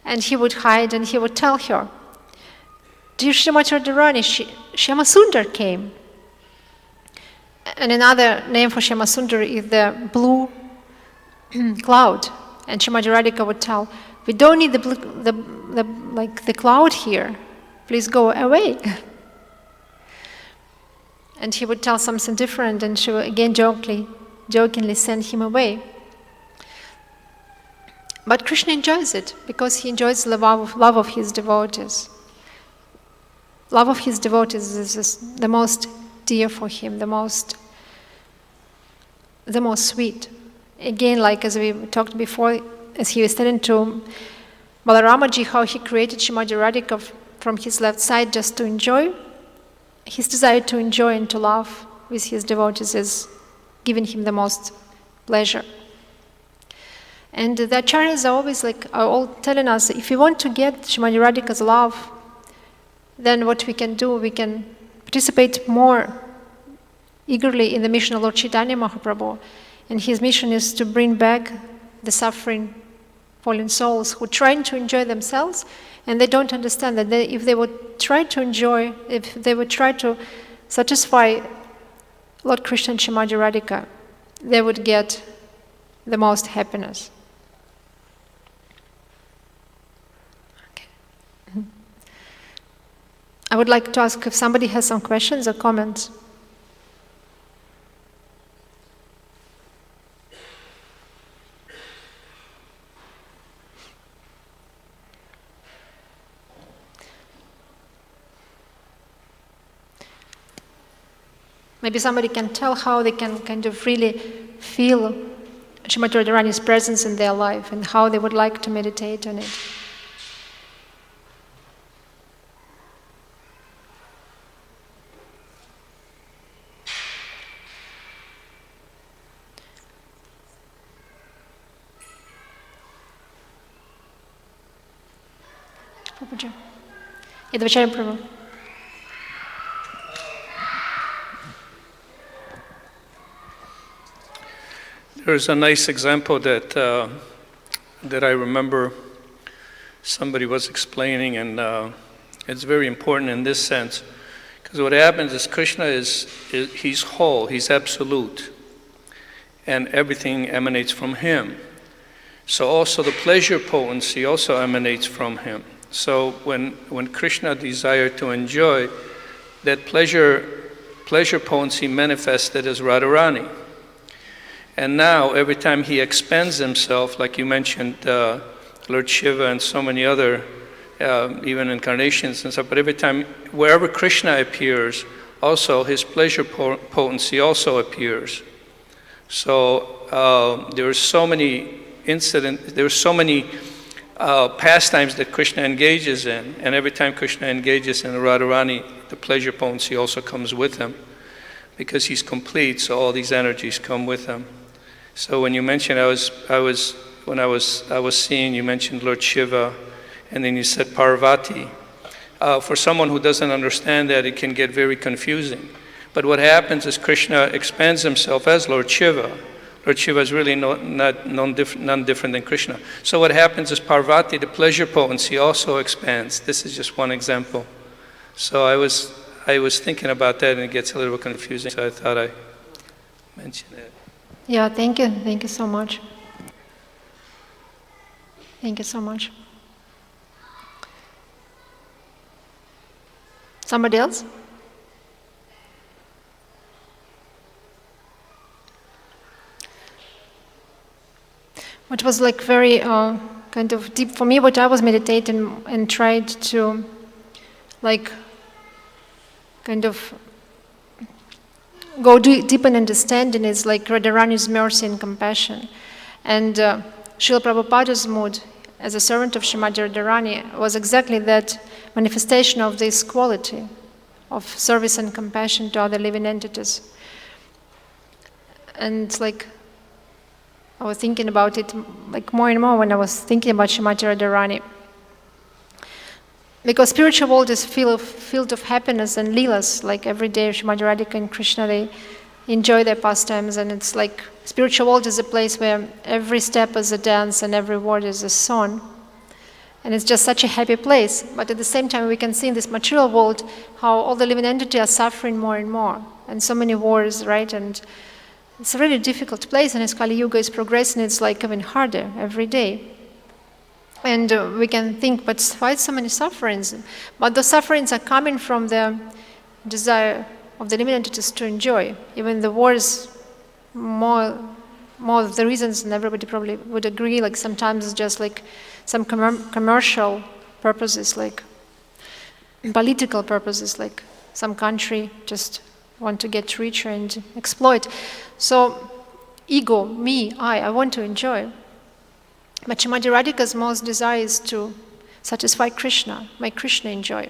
and he would hide, and he would tell her, "Dear Srimati Radharani, Shyamasundar came." And another name for Shyamasundar is the blue cloud. And Srimati Radhika would tell, "We don't need the cloud here. Please go away." And he would tell something different, and she would again jokingly send him away. But Krishna enjoys it, because he enjoys the love of his devotees. Love of his devotees is the most dear for him, the most sweet. Again, like as we talked before, as he was telling to Balaramaji how he created Srimati Radhika from his left side just to enjoy. His desire to enjoy and to love with his devotees is giving him the most pleasure. And the acharyas are all telling us, if we want to get Srimati Radhika's love, then what we can do, we can participate more eagerly in the mission of Lord Chaitanya Mahaprabhu. And his mission is to bring back the suffering fallen souls who are trying to enjoy themselves, and they don't understand that if they would try to satisfy Lord Krishna and Srimati Radhika, they would get the most happiness. Okay. I would like to ask if somebody has some questions or comments. Maybe somebody can tell how they can kind of really feel Srimati Radharani's presence in their life and how they would like to meditate on it. Prabhuji. Yadvacharya Prabhu. There's a nice example that I remember somebody was explaining, and it's very important in this sense, because what happens is Krishna he's whole, he's absolute, and everything emanates from him. So also the pleasure potency also emanates from him. So when Krishna desired to enjoy, that pleasure potency manifested as Radharani. And now, every time he expands himself, like you mentioned, Lord Shiva and so many other, even incarnations and stuff, but every time, wherever Krishna appears, also his pleasure potency also appears. So there are so many pastimes that Krishna engages in, and every time Krishna engages in Radharani, the pleasure potency also comes with him, because he's complete, so all these energies come with him. So when you mentioned, I was seeing, you mentioned Lord Shiva, and then you said Parvati. For someone who doesn't understand that, it can get very confusing. But what happens is Krishna expands himself as Lord Shiva. Lord Shiva is really none different than Krishna. So what happens is Parvati, the pleasure potency, also expands. This is just one example. So I was thinking about that, and it gets a little bit confusing, so I thought I'd mention it. Yeah, thank you. Thank you so much. Thank you so much. Somebody else? What was like very kind of deep for me, what I was meditating and tried to like kind of go deep in understanding is like Radharani's mercy and compassion. And Srila Prabhupada's mood as a servant of Srimati Radharani was exactly that manifestation of this quality of service and compassion to other living entities. And like I was thinking about it like more and more when I was thinking about Srimati Radharani. Because spiritual world is filled of happiness and leelas, like every day Srimati Radhika and Krishna, they enjoy their pastimes, and it's like spiritual world is a place where every step is a dance and every word is a song. And it's just such a happy place. But at the same time, we can see in this material world how all the living entities are suffering more and more. And so many wars, right? And it's a really difficult place, and as Kali Yuga is progressing, it's like even harder every day. And we can think, but why so many sufferings? But the sufferings are coming from the desire of the living entities to enjoy. Even the wars, more of the reasons, and everybody probably would agree, like sometimes it's just like some commercial purposes, like political purposes, like some country just want to get richer and exploit. So ego, me, I want to enjoy. But Srimati Radhika's most desire is to satisfy Krishna, make Krishna enjoy.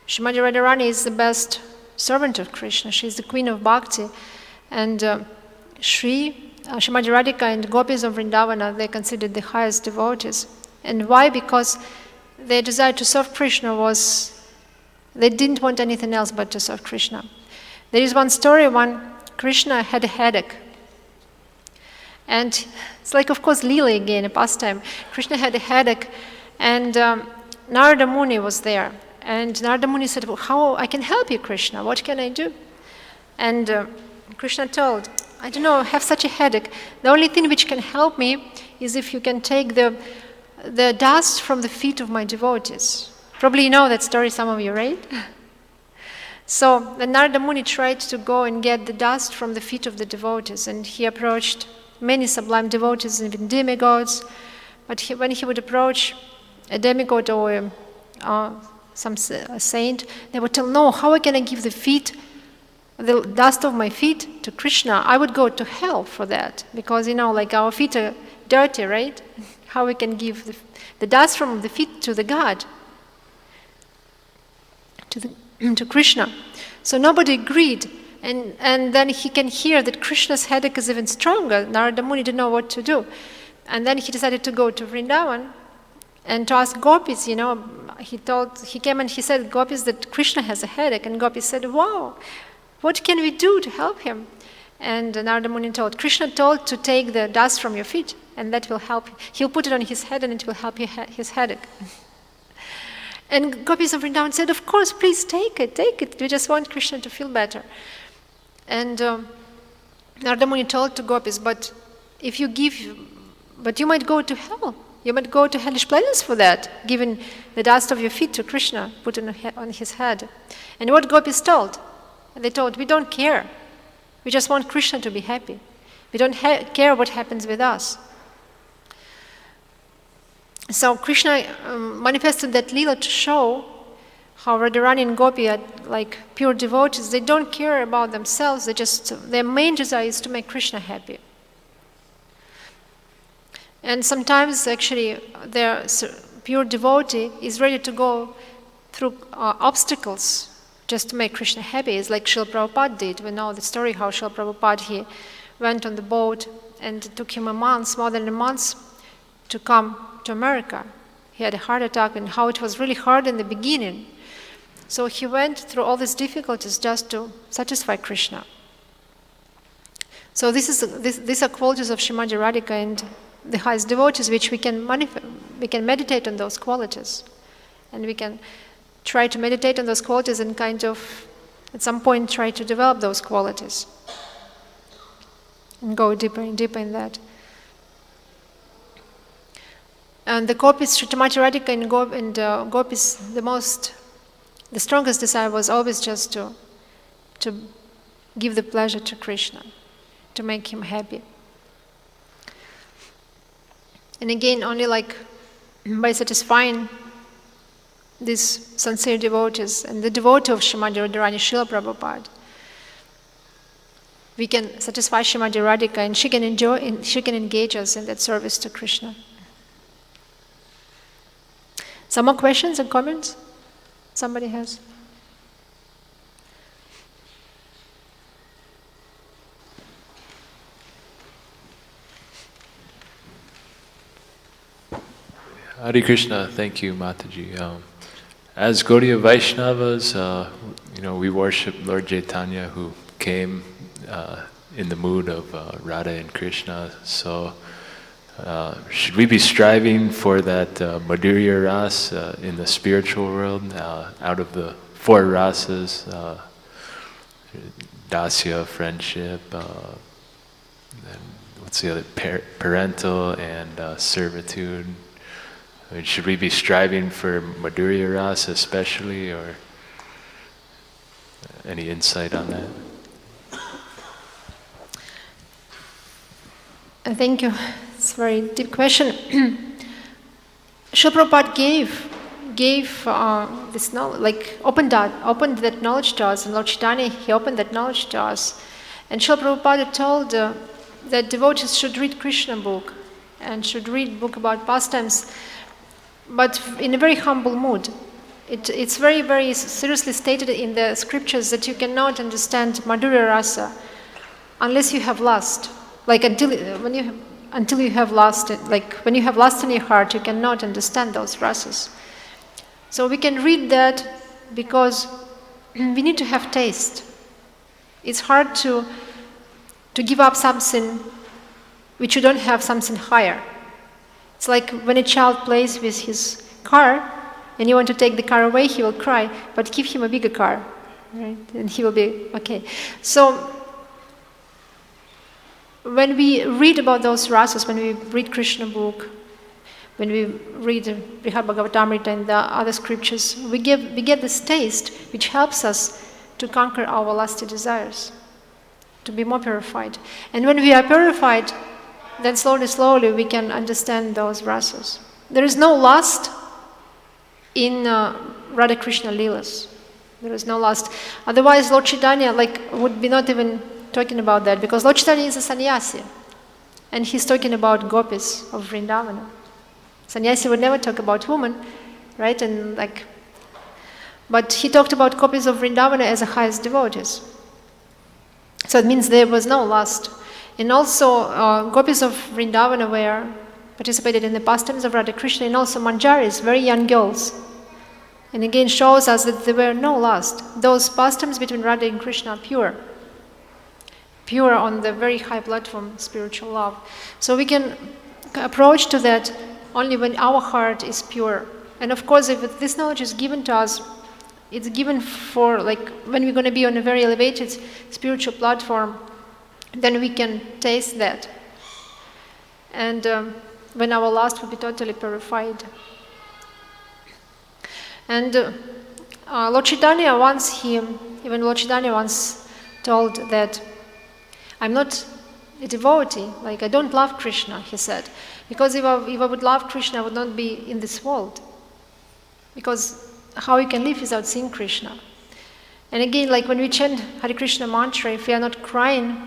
Srimati Radharani is the best servant of Krishna. She's the queen of bhakti. And Srimati Radhika and gopis of Vrindavana, they're considered the highest devotees. And why? Because their desire to serve Krishna was, they didn't want anything else but to serve Krishna. There is one story when Krishna had a headache. And it's like, of course, Leela again, a pastime. Krishna had a headache, and Narada Muni was there. And Narada Muni said, well, how I can help you, Krishna? What can I do? And Krishna told, I don't know, I have such a headache. The only thing which can help me is if you can take the dust from the feet of my devotees. Probably you know that story, some of you, right? So the Narada Muni tried to go and get the dust from the feet of the devotees, and he approached many sublime devotees and even demigods. But when he would approach a demigod or some saint, they would tell, no, how can I give the dust of my feet to Krishna? I would go to hell for that, because, like our feet are dirty, right? How we can give the dust from the feet to the God, to Krishna. So nobody agreed. And then he can hear that Krishna's headache is even stronger. Narada Muni didn't know what to do. And then he decided to go to Vrindavan and to ask gopis, he came and he said, Gopis, that Krishna has a headache. And Gopis said, wow, what can we do to help him? And Narada Muni told, Krishna told to take the dust from your feet, and that will help. He'll put it on his head, and it will help his headache. And Gopis of Vrindavan said, of course, please take it. We just want Krishna to feel better. And Narada Muni told to Gopis, but you might go to hell. You might go to hellish places for that, giving the dust of your feet to Krishna, put it on his head. And what Gopis told? They told, we don't care. We just want Krishna to be happy. We don't care what happens with us. So Krishna manifested that Leela to show how Radharani and Gopi are like pure devotees. They don't care about themselves. Their main desire is to make Krishna happy. And sometimes actually their pure devotee is ready to go through obstacles just to make Krishna happy. It's like Srila Prabhupada did. We know the story how Srila Prabhupada, he went on the boat and it took him more than a month to come to America. He had a heart attack, and how it was really hard in the beginning. So he went through all these difficulties just to satisfy Krishna. So these are qualities of Srimati Radhika and the highest devotees, which we can meditate on those qualities. And we can try to meditate on those qualities and kind of, at some point, try to develop those qualities. And go deeper and deeper in that. And the Gopis, Srimati Radhika and Gopis, the strongest desire was always just to give the pleasure to Krishna, to make him happy. And again, only like by satisfying these sincere devotees and the devotee of Srimati Radharani, Srila Prabhupada, we can satisfy Srimati Radhika, and she can engage us in that service to Krishna. Some more questions and comments? Somebody has? Hare Krishna, thank you, Mataji. As Gaudiya Vaishnavas, we worship Lord Chaitanya, who came in the mood of Radha and Krishna. So, should we be striving for that Madhurya Ras in the spiritual world, out of the four rasas, Dasya, friendship, and what's the other, parental and servitude? I mean, should we be striving for Madhurya Ras especially, or any insight on that? Thank you. It's a very deep question. Srila Prabhupada gave this knowledge, like opened that knowledge to us, and Lord Chaitanya, he opened that knowledge to us. And Srila Prabhupada told that devotees should read Krishna book and should read book about pastimes, but in a very humble mood. It's very, very seriously stated in the scriptures that you cannot understand Madhurya Rasa unless you have lust. Like until you have lust, like when you have lust in your heart, you cannot understand those rasas. So we can read that because we need to have taste. It's hard to give up something which you don't have something higher. It's like when a child plays with his car and you want to take the car away, he will cry, but give him a bigger car, right? And he will be okay. So when we read about those rasas, when we read Krishna book, when we read Brihad Bhagavatamrita and the other scriptures, we get this taste which helps us to conquer our lusty desires, to be more purified. And when we are purified, then slowly we can understand those rasas. There is no lust in Radha Krishna Leelas. There is no lust. Otherwise, Lord Chaitanya would be not even talking about that, because Lord Chaitanya is a sannyasi, and he's talking about gopis of Vrindavana. Sannyasi would never talk about women, right? But he talked about gopis of Vrindavana as the highest devotees. So it means there was no lust. And also, gopis of Vrindavana participated in the pastimes of Radha Krishna, and also manjaris, very young girls. And again shows us that there were no lust. Those pastimes between Radha and Krishna are pure. Pure on the very high platform, spiritual love. So we can approach to that only when our heart is pure. And of course, if this knowledge is given to us, it's given for like when we're going to be on a very elevated spiritual platform, then we can taste that. And when our lust will be totally purified. And Lord Chaitanya once told that I'm not a devotee, like I don't love Krishna, he said. Because if I would love Krishna, I would not be in this world. Because how you can live without seeing Krishna? And again, like when we chant Hare Krishna mantra, if we are not crying,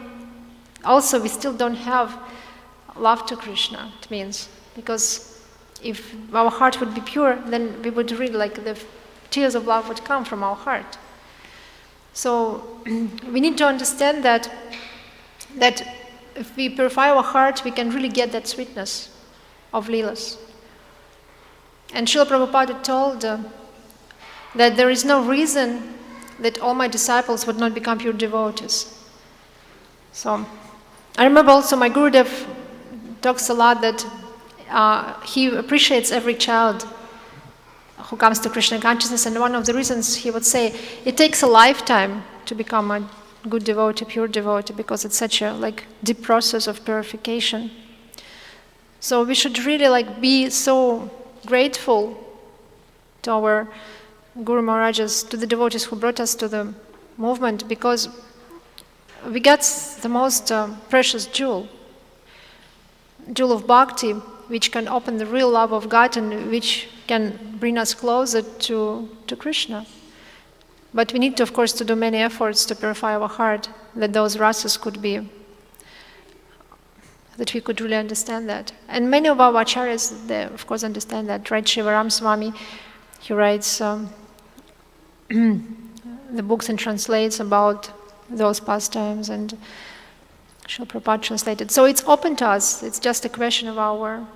also we still don't have love to Krishna, it means. Because if our heart would be pure, then we would really, like the tears of love would come from our heart. So we need to understand that if we purify our heart, we can really get that sweetness of Leelas. And Srila Prabhupada told that there is no reason that all my disciples would not become pure devotees. So I remember also my Gurudev talks a lot that he appreciates every child who comes to Krishna consciousness, and one of the reasons he would say it takes a lifetime to become a good devotee, pure devotee, because it's such a like deep process of purification. So we should really like be so grateful to our Guru Maharajas, to the devotees who brought us to the movement, because we get the most precious jewel of bhakti, which can open the real love of God and which can bring us closer to Krishna. But we need to, of course, to do many efforts to purify our heart, that those rasas could be, that we could really understand that. And many of our acharyas, they of course understand that, right? Shivaram Swami, he writes the books and translates about those pastimes, and Srila Prabhupada translated. So it's open to us. It's just a question of our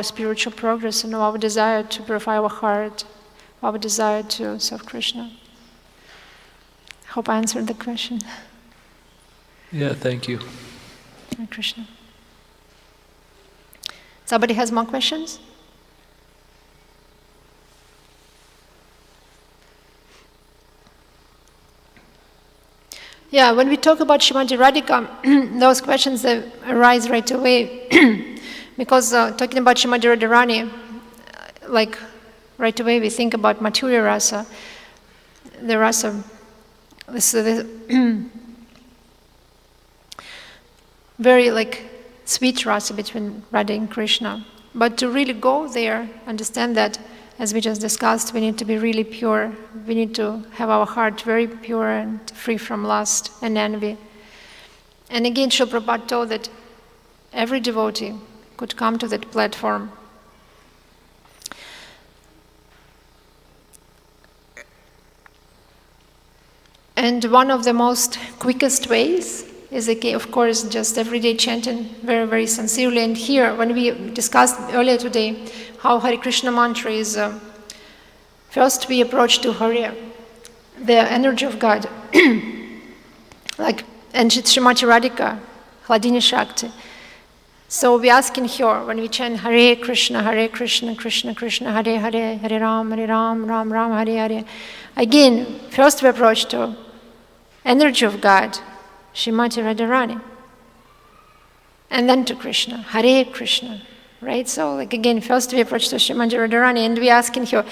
spiritual progress and of our desire to purify our heart, our desire to serve Krishna. Hope I answered the question. Yeah, thank you. Hare Krishna. Somebody has more questions? Yeah, when we talk about Srimati Radhika, those questions that arise right away, because talking about Srimati Radharani, like right away we think about Mathurya Rasa, the rasa, very like sweet rasa between Radha and Krishna. But to really go there, understand that, as we just discussed, we need to be really pure. We need to have our heart very pure and free from lust and envy. And again, Srila Prabhupada told that every devotee could come to that platform. And one of the most quickest ways is, of course, just everyday chanting very, very sincerely. And here, when we discussed earlier today how Hare Krishna mantra is, first we approach to Hare, the energy of God, like, and Srimati Radhika, Hladini Shakti. So we ask in here, when we chant Hare Krishna, Krishna Krishna, Hare Hare, Hare Ram, Ram Ram, Hare Hare. Again, first we approach to energy of God, Srimati Radharani, and then to Krishna, Hare Krishna, right? So like again, first we approach to Srimati Radharani and we ask in here,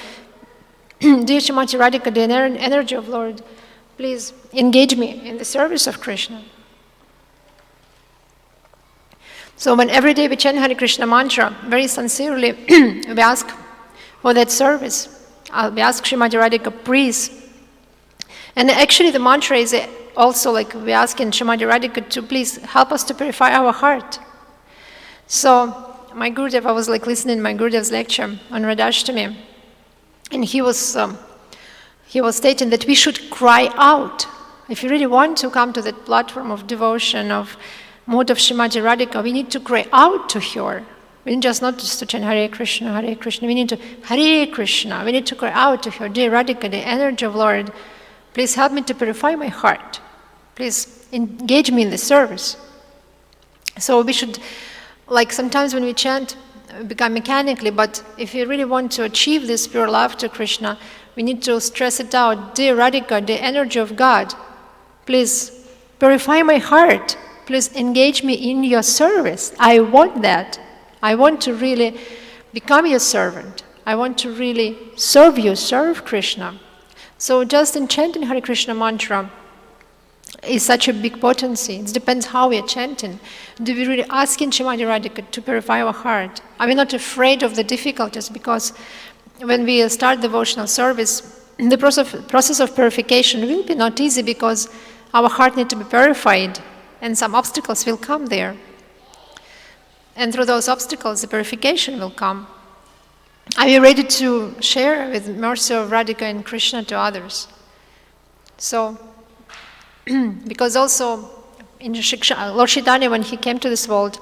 dear Srimati Radhika, the energy of Lord, please engage me in the service of Krishna. So when every day we chant Hare Krishna mantra, very sincerely, we ask for that service. We ask Srimati Radhika, please. And actually the mantra is also like we ask in Srimati Radhika to please help us to purify our heart. So my Gurudev, I was like listening to my Gurudev's lecture on Radhashtami, and he was stating that we should cry out. If you really want to come to that platform of devotion, of mood of Srimati Radhika, we need to cry out to her. We need just not just to chant Hare Krishna, Hare Krishna. We need to Hare Krishna. We need to cry out to her, dear Radhika, the energy of Lord, please help me to purify my heart. Please engage me in the service. So we should, like sometimes when we chant, we become mechanically, but if you really want to achieve this pure love to Krishna, we need to stress it out. Dear Radhika, the energy of God, please purify my heart. Please engage me in your service. I want that. I want to really become your servant. I want to really serve you, serve Krishna. So just in chanting Hare Krishna mantra is such a big potency. It depends how we are chanting. Do we really ask in Srimati Radhika to purify our heart? Are we not afraid of the difficulties? Because when we start devotional service, the process of purification will be not easy because our heart needs to be purified and some obstacles will come there. And through those obstacles, the purification will come. Are you ready to share with mercy of Radhika and Krishna to others? So, because also in Lord Chaitanya, when he came to this world,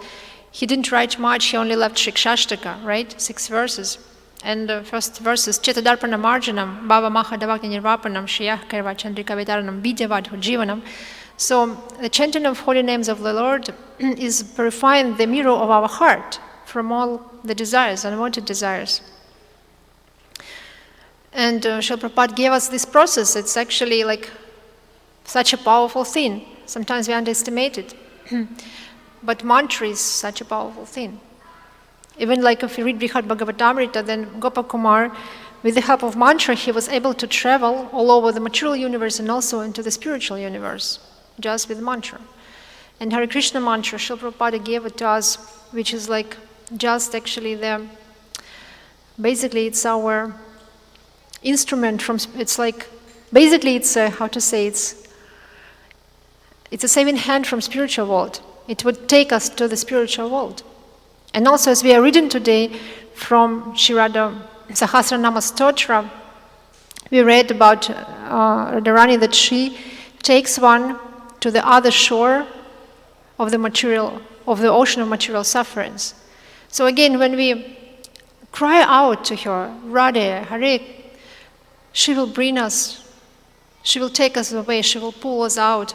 he didn't write much, he only left Shikshashtaka, right? 6 verses. And the first verse is Chetadarpana Marjanam, Bhava Mahadavakya Nirvapanam, Shiyah Karva Chandrika Vedaranam, Vidyavadho Jivanam. So the chanting of holy names of the Lord is purifying the mirror of our heart from all the desires, unwanted desires. And Srila Prabhupada gave us this process. It's actually like such a powerful thing. Sometimes we underestimate it. But mantra is such a powerful thing. Even like if you read Brihad Bhagavatamrita, then Gopakumar, with the help of mantra, he was able to travel all over the material universe and also into the spiritual universe, just with mantra. And Hare Krishna mantra, Srila Prabhupada gave it to us, which is like just actually basically it's our instrument from, it's like, basically it's how to say, it's a saving hand from spiritual world. It would take us to the spiritual world. And also, as we are reading today from Shirada Sahasranama Stotra, we read about Radharani that she takes one to the other shore of the ocean of material sufferings. So again, when we cry out to her, Radhe, Hare, she will bring us, she will take us away, she will pull us out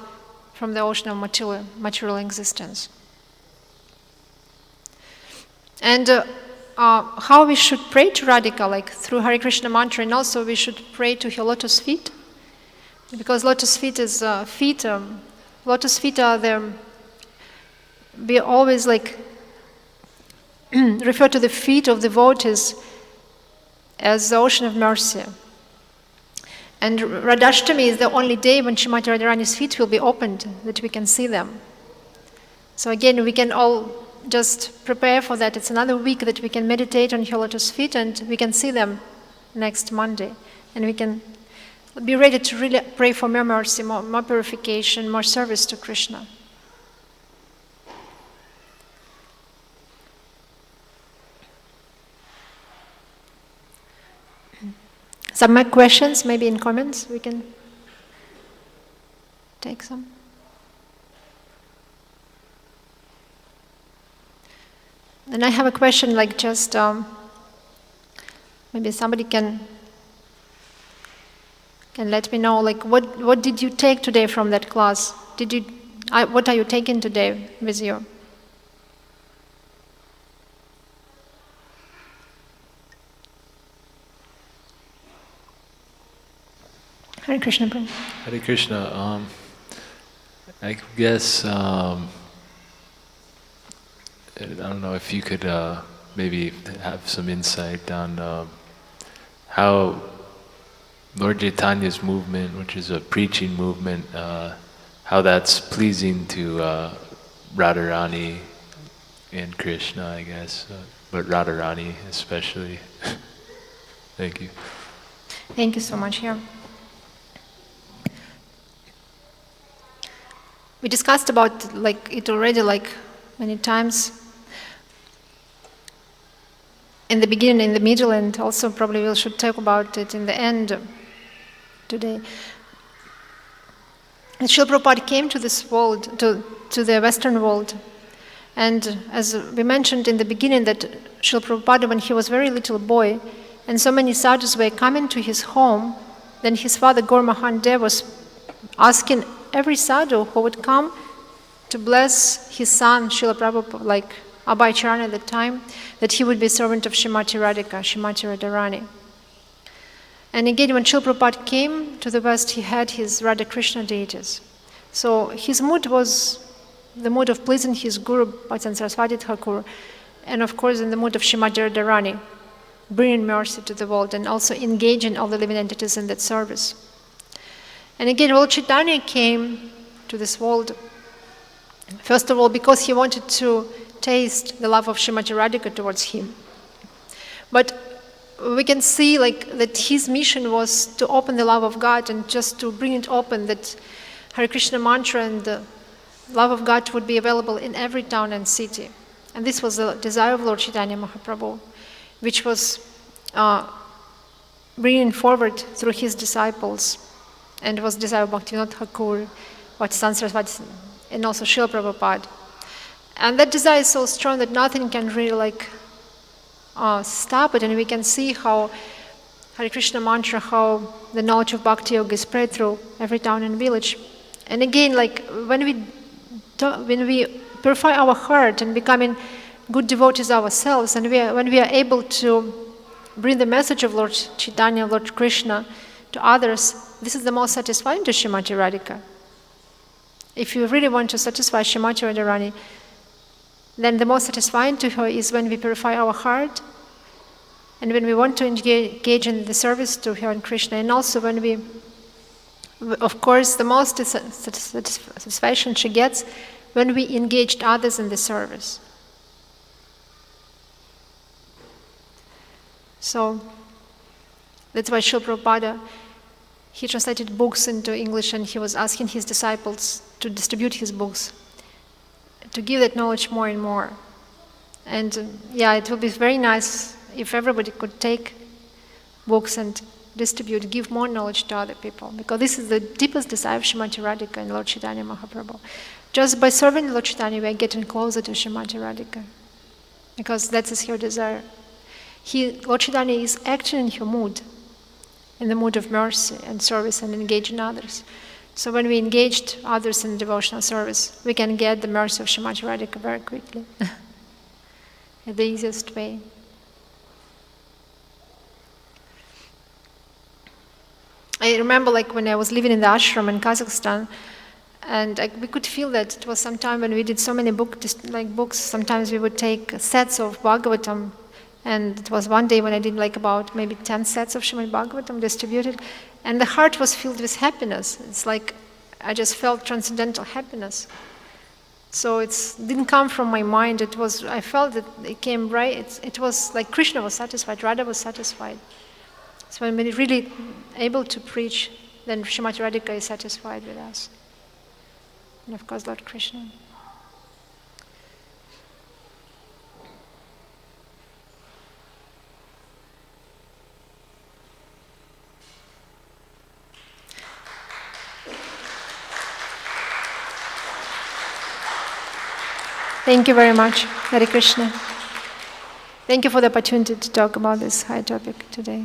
from the ocean of material existence. And how we should pray to Radhika, like through Hare Krishna mantra, and also we should pray to her lotus feet, because lotus feet is lotus feet are we always like refer to the feet of devotees as the ocean of mercy. And Radhashtami is the only day when Srimati Radharani's feet will be opened, that we can see them. So again, we can all just prepare for that. It's another week that we can meditate on her lotus feet and we can see them next Monday. And we can be ready to really pray for more mercy, more purification, more service to Krishna. Some more questions, maybe in comments, we can take some. Then I have a question, like just maybe somebody can let me know, like what did you take today from that class? What are you taking today with you? Hare Krishna, Prabhu. Hare Krishna. I guess I don't know if you could maybe have some insight on how Lord Chaitanya's movement, which is a preaching movement, how that's pleasing to Radharani and Krishna, I guess, but Radharani especially. Thank you. Thank you so much. Yeah. We discussed about it already many times. In the beginning, in the middle, and also probably we should talk about it in the end today. And Srila Prabhupada came to this world, to the Western world, And as we mentioned in the beginning, that Srila Prabhupada, when he was a very little boy, and so many sadhus were coming to his home, then his father Gaur Mahan Dev was asking every sadhu who would come to bless his son, Srila Prabhupada, like Abhay Charan at the time, that he would be servant of Srimati Radhika, Srimati Radharani. And again, when Srila Prabhupada came to the West, he had his Radha Krishna deities. So his mood was the mood of pleasing his Guru, Bhakti Saraswati Thakur, and of course in the mood of Srimati Radharani, bringing mercy to the world and also engaging all the living entities in that service. And again, Lord Chaitanya came to this world, first of all, because he wanted to taste the love of Srimati Radhika towards him. But we can see that his mission was to open the love of God and just to bring it open, that Hare Krishna mantra and the love of God would be available in every town and city. And this was the desire of Lord Chaitanya Mahaprabhu, which was bringing forward through his disciples, and was desire of Bhaktivinoda Thakur, Bhaktisiddhanta Saraswati, and also Srila Prabhupada. And that desire is so strong that nothing can really stop it, and we can see how Hare Krishna mantra, how the knowledge of Bhakti Yoga is spread through every town and village. And again, when we purify our heart and becoming good devotees ourselves, and when we are able to bring the message of Lord Chaitanya, Lord Krishna to others, this is the most satisfying to Srimati Radhika. If you really want to satisfy Srimati Radharani, then the most satisfying to her is when we purify our heart and when we want to engage in the service to her and Krishna, and also when we, of course, the most satisfaction she gets when we engaged others in the service. So that's why Srila Prabhupada, he translated books into English, and he was asking his disciples to distribute his books, to give that knowledge more and more. And it would be very nice if everybody could take books and distribute, give more knowledge to other people, because this is the deepest desire of Srimati Radhika and Lord Chaitanya Mahaprabhu. Just by serving Lord Chaitanya, we are getting closer to Srimati Radhika, because that is her desire. Lord Chaitanya is acting in her mood, in the mood of mercy and service and engaging others. So when we engaged others in devotional service, we can get the mercy of Srimati Radhika very quickly, the easiest way. I remember when I was living in the ashram in Kazakhstan, and we could feel that it was some time when we did so many books. Sometimes we would take sets of Bhagavatam, and it was one day when I did about maybe 10 sets of Srimad Bhagavatam distributed, and the heart was filled with happiness. It's I just felt transcendental happiness. So it didn't come from my mind. I felt that it came right. It was like Krishna was satisfied, Radha was satisfied. So when we're really able to preach, then Srimati Radhika is satisfied with us. And of course, Lord Krishna. Thank you very much, Hare Krishna. Thank you for the opportunity to talk about this high topic today.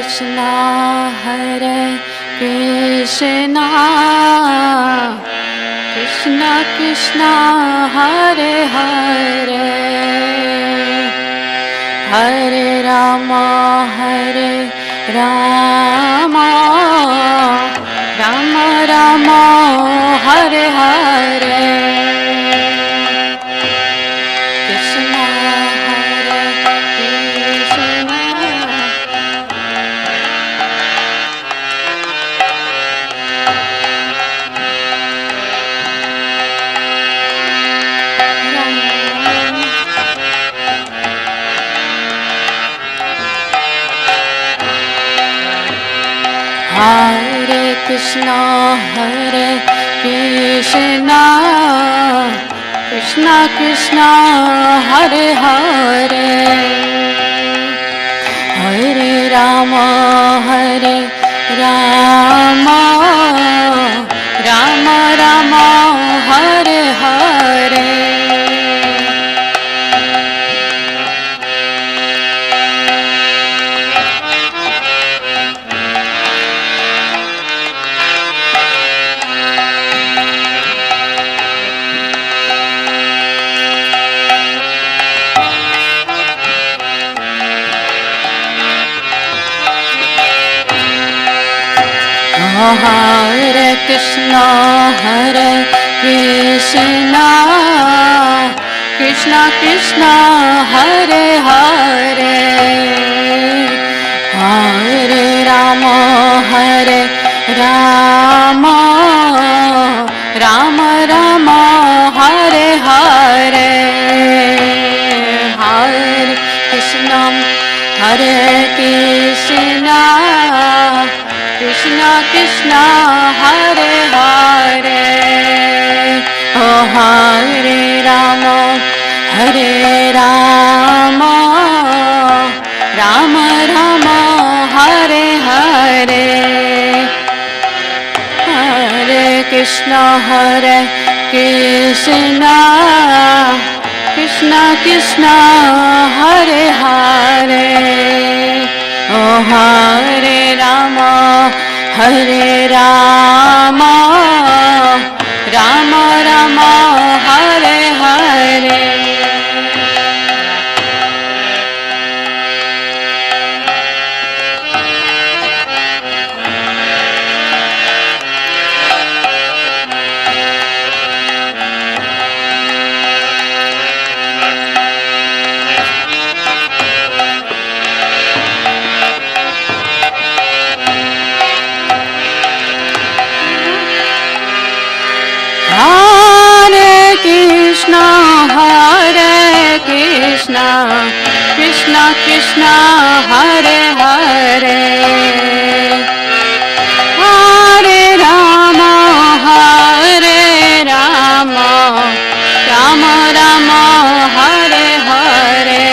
Krishna, Hare Krishna, Krishna Krishna, Hare Hare, Hare Rama, Hare Rama, Rama Rama, Hare Hare. Hare Krishna, Hare Krishna, Krishna Krishna, Hare Hare, Hare Rama, Hare Rama, Rama Rama, Hare Hare. Hare Krishna, Hare Krishna, Krishna Krishna, Hare Hare, Hare Rama, Hare Rama, Rama Rama, Hare Hare, Hare Krishna, Hare Krishna, Krishna Krishna, Hare Hare, oh Hare Rama, Hare Rama, Rama Rama, Hare Hare, Hare Krishna, Hare Krishna, Krishna Krishna, Hare Hare, oh Hare Rama, Hare Rama, Rama Rama, Hare Hare. Hare Krishna, Hare Krishna, Krishna Krishna, Hare Hare, Hare Rama, Hare Rama, Rama Rama, Hare Hare,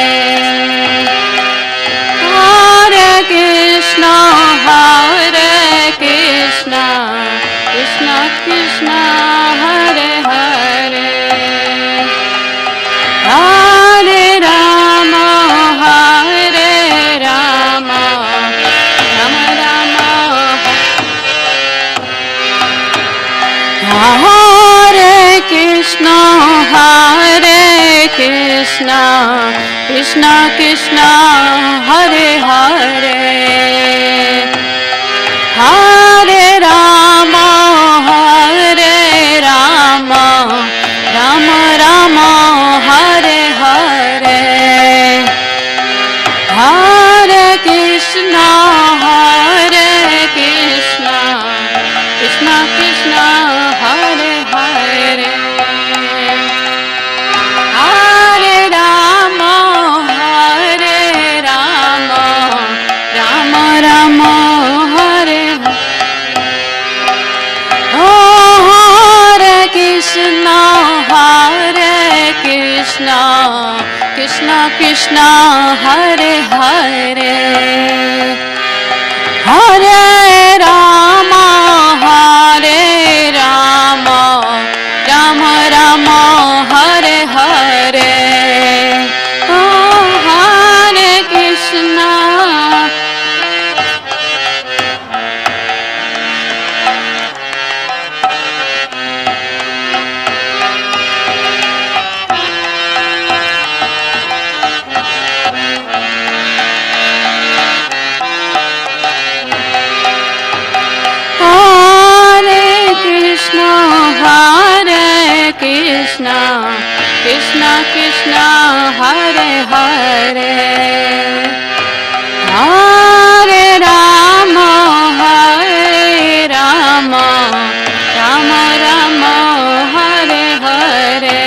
Hare Krishna, Hare Krishna, Krishna Krishna, Hare Hare, Hare Rama, Hare Rama, Rama Rama, Hare Krishna, Hare Krishna, Krishna Krishna, Hare Hare, Hare Rama, Hare Rama, Rama Rama, Hare Hare, Hare Krishna, Hare Krishna, Krishna Krishna, Hare Hare, Hare Rama, Hare Rama, Rama Rama, Hare Hare. Hare Krishna, Hare Krishna, Krishna Krishna, Hare Hare, Hare Rama, Hare Rama, Rama Rama, Hare Hare, oh Hare Krishna, Hare Hare Hare Rama Rama Rama Hare Hare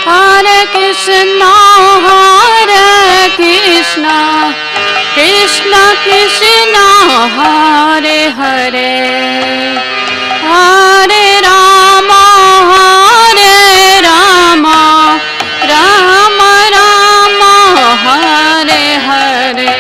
Hare Krishna, Krishna Krishna, Hare Hare, Hare Rama, Rama Rama, Hare Hare.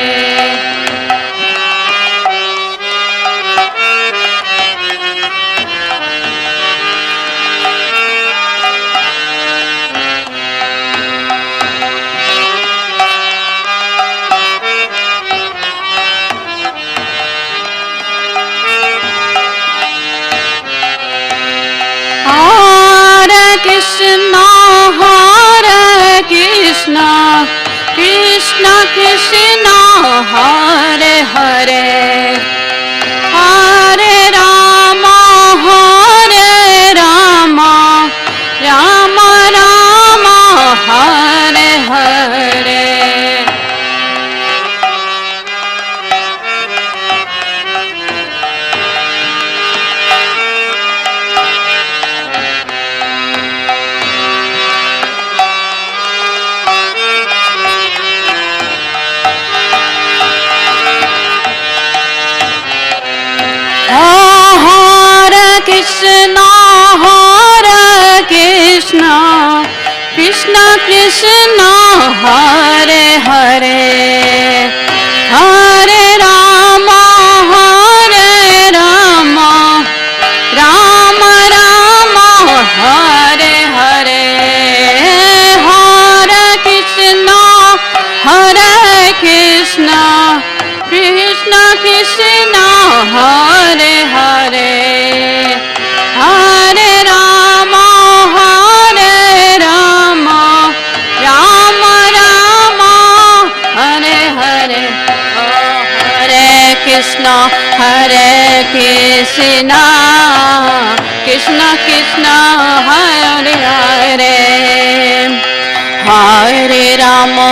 Hare Krishna, Krishna Krishna, Hare Hare, Hare Rama, Rama Rama, Hare Hare. Hare Krishna, Krishna Krishna, Hare Hare, Hare Rama, Rama Rama, Hare Hare, Hare Krishna, Krishna Krishna, Hare Hare, Hare Rama, Rama Rama, Hare Hare. Oh, Hare Krishna, Krishna Krishna, Hare Hare, Hare Rama,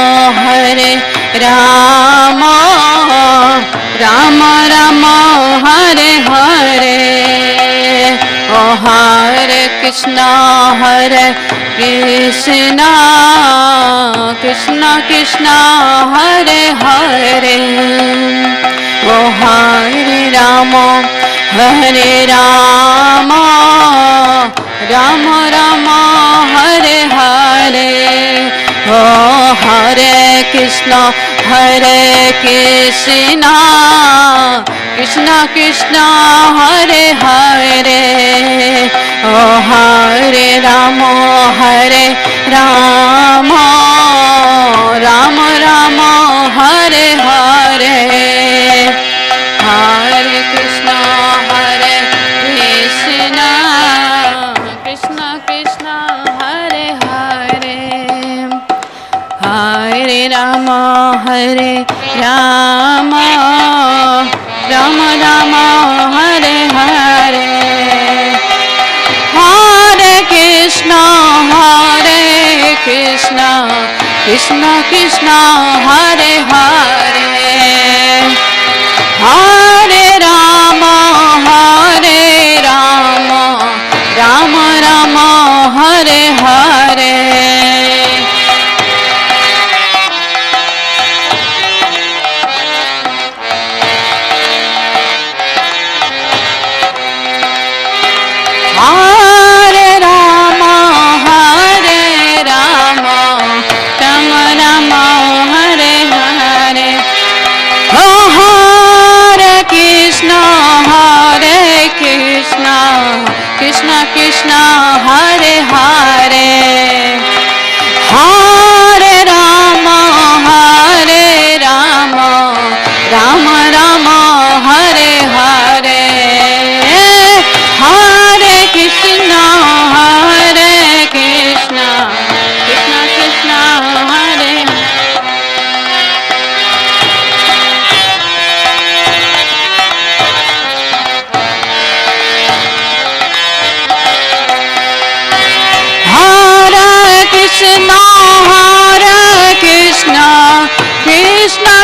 Rama Rama, Hare Hare. Oh, Hare Krishna, Krishna Krishna, Hare Hare. Oh, Hare Rama, Rama Rama, Hare Hare. Oh, Hare Krishna, Krishna Krishna, Hare Hare. Oh, Hare Rama, Rama Rama, Hare Hare. Hare Krishna, Krishna Krishna, Hare Hare. Hare Rama, Rama Rama, Hare Hare. Hare Krishna, Krishna Krishna, Hare Hare. Hare Rama, Rama Rama, Hare Hare. Hare Rama, Rama Rama, Hare Hare. Oh, Hare Krishna, Krishna Krishna, Hare Hare. Hare Rama, Rama Rama, Hare Hare.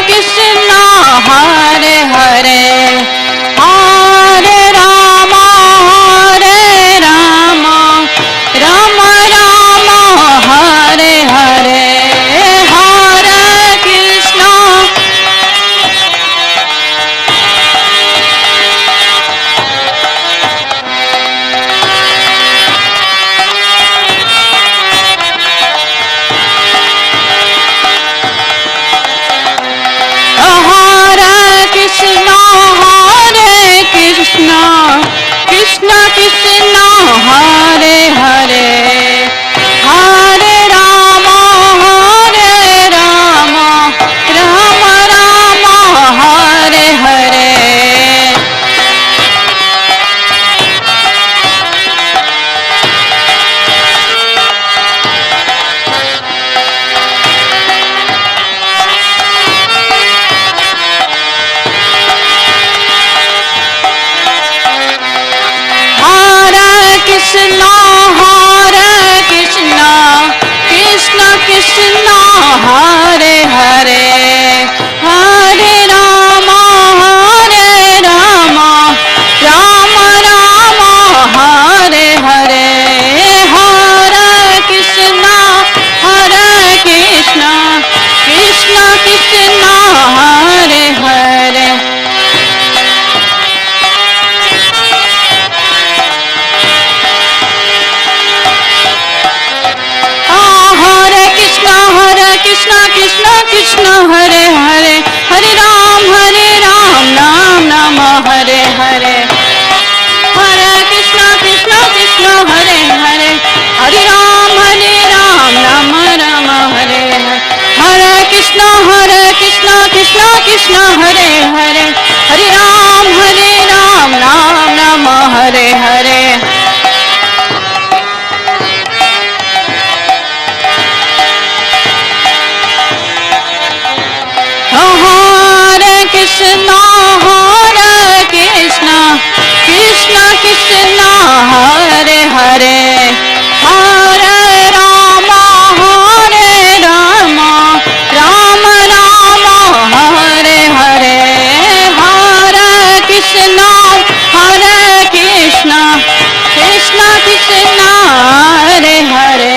Krishna, Hare Hare, Hare Rama, Rama Rama, Hare Hare, Hare Krishna. Krishna Krishna, Hare Hare, Hare Rama, Rama Rama, Hare Hare. Krishna, Krishna Krishna, Hare Hare, Hare Rama, Rama Rama, Hare Hare, Hare Krishna, Krishna Krishna, Hare Hare. Krishna Krishna Krishna, Hare Hare, Hare Ram, Ram Rama, Hare Hare, Hare Krishna Krishna Krishna, Hare Hare, Hare Ram, Rama Rama, Hare Hare, Hare Krishna Krishna Krishna, Hare Hare, Hare Ram, Ram Rama, Hare Hare. Krishna, Krishna Krishna, Hare Hare, Hare Rama, Rama Rama, Hare Hare, Hare Krishna Krishna Krishna, Hare Hare.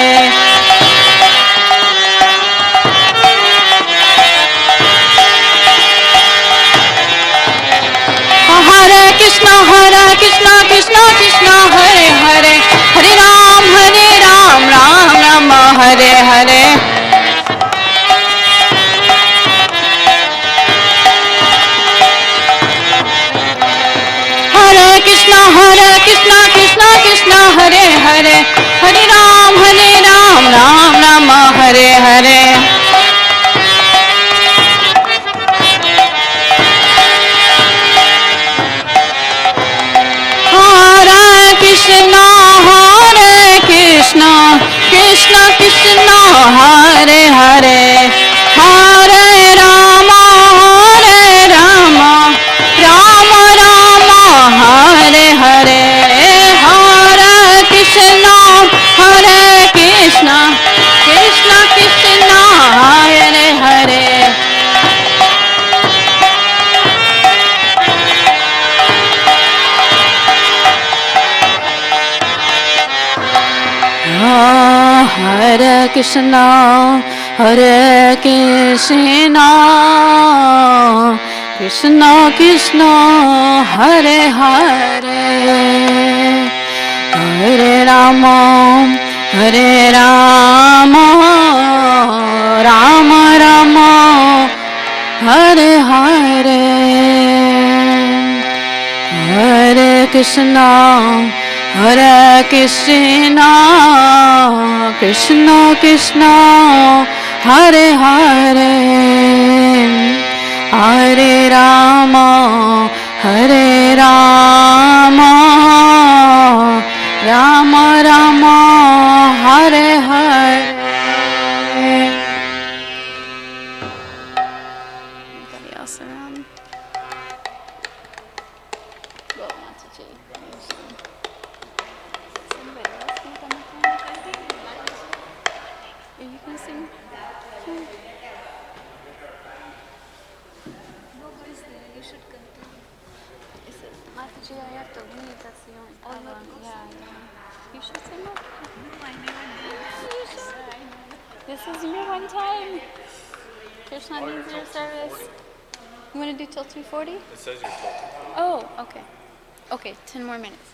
Hare Krishna Krishna Krishna, Hare Hare, Hare Ram, Ram Rama, Hare Hare. Hare Krishna Krishna, Hare Hare, Hare Ram, Ram Rama, Hare Hare. Krishna Krishna Krishna, Hare Hare, Hare Rama, Rama Rama, Hare Hare, Hare Krishna Krishna Krishna, Hare Hare. Hare Krishna Krishna Krishna, Hare Hare, Hare Rama, Rama Rama, Hare Hare, Hare Krishna Krishna Krishna, Hare Hare, Hare Rama, Rama Rama, Hare Hare. Anybody else around? Well, Mataji. Somebody else can come up and are you gonna sing? Mataji, I have to leave. That's the only problem. Yeah. You should sing up. No, I never did. You should. This is your one time. Krishna needs your service. You want to do till 2:40? It says you're till 2:40. Oh, okay. Okay, 10 more minutes.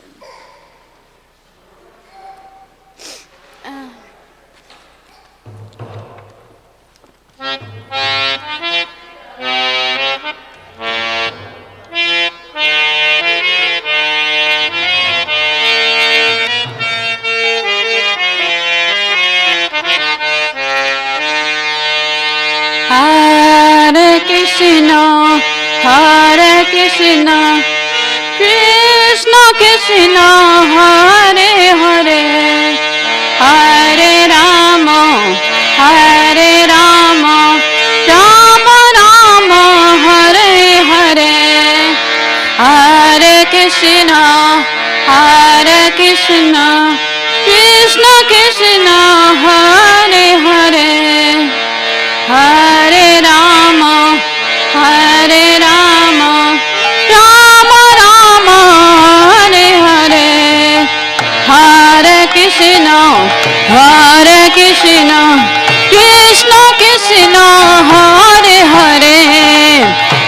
Hare Krishna, Hare Krishna, Krishna Krishna, Hare Hare, Hare Rama, Hare Rama, Rama Rama, Hare Hare, Hare Krishna, Hare Krishna, Krishna Krishna, Hare Hare, Hare Rama, Hare Rama, Rama Rama, Hare Hare, Hare Krishna, Hare Krishna, Krishna Krishna, Hare Hare,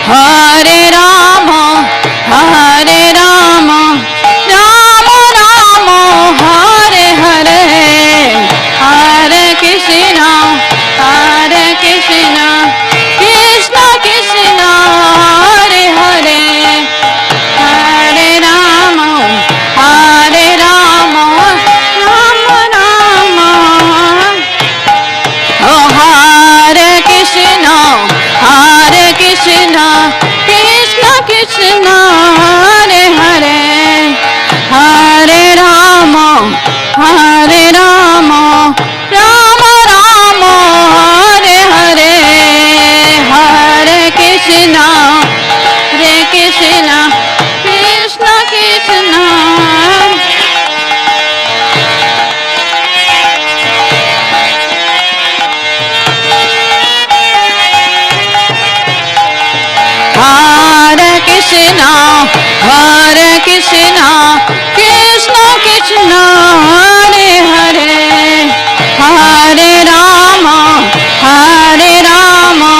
Hare Rama, Hare Rama, Rama Rama, Hare Hare, Hare Krishna, Hare Krishna, Krishna Krishna, Hare Hare, Hare Rama, Hare Rama, Rama Rama. Oh, Hare Krishna, Hare Krishna, Krishna Krishna, Hare Hare, Hare Rama, Hare Rama, Rama Rama, Hare Hare, Hare Krishna, Hare Krishna, Krishna Krishna. Hare Krishna, Hare Krishna, Krishna Krishna, Hare Hare, Hare Rama, Hare Rama,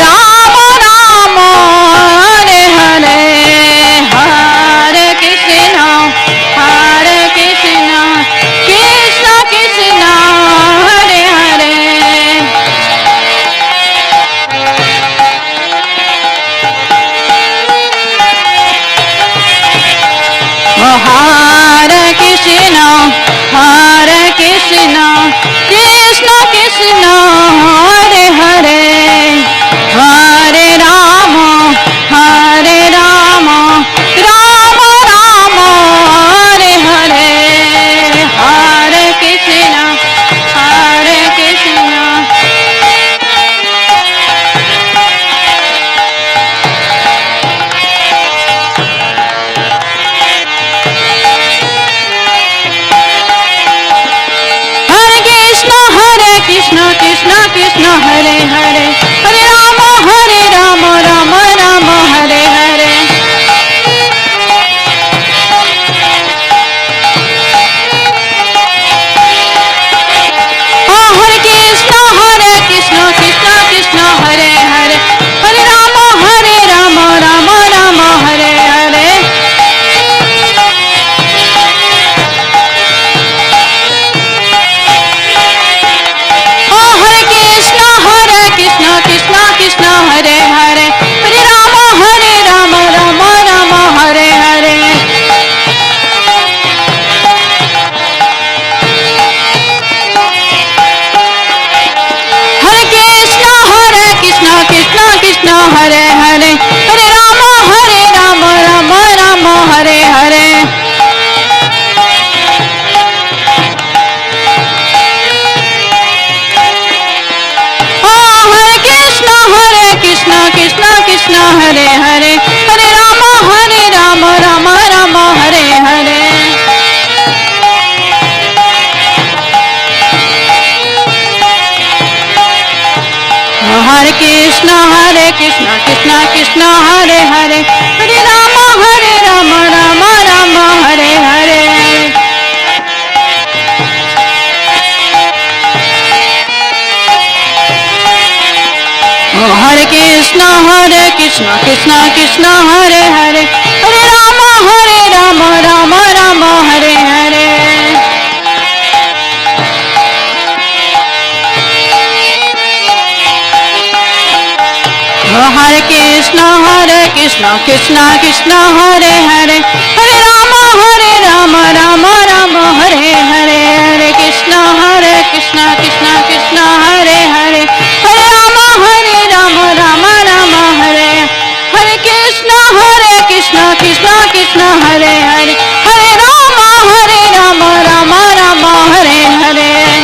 Rama Rama, Hare Hare, Hare Krishna, Hare Krishna, Krishna Krishna, Hare Hare. Oh, Hare Krishna, Hare Krishna, Krishna Krishna, Hare Hare, Hare Rama, Hare Rama, Rama Rama, Hare Hare, Hare Krishna, Hare Krishna. Hare Krishna, Krishna Krishna, Hare Hare, Hare Rama, Rama Rama, Hare Hare. Oh, Hare Krishna, Krishna Krishna, Hare Hare, Hare Rama, Rama Rama, Hare Hare. Oh, Hare Krishna, Krishna Hare Hare Hare Rama Rama Rama Hare Hare Hare Krishna Krishna Krishna Hare Hare Hare Rama Rama Rama Hare Hare Hare Krishna Krishna Krishna Hare Hare Hare Rama Rama Rama Hare Hare Hare Krishna Krishna Krishna Hare Hare Hare Rama Rama Rama Hare Hare Krishna Krishna Krishna Hare Hare Hare Rama Rama Rama Hare Hare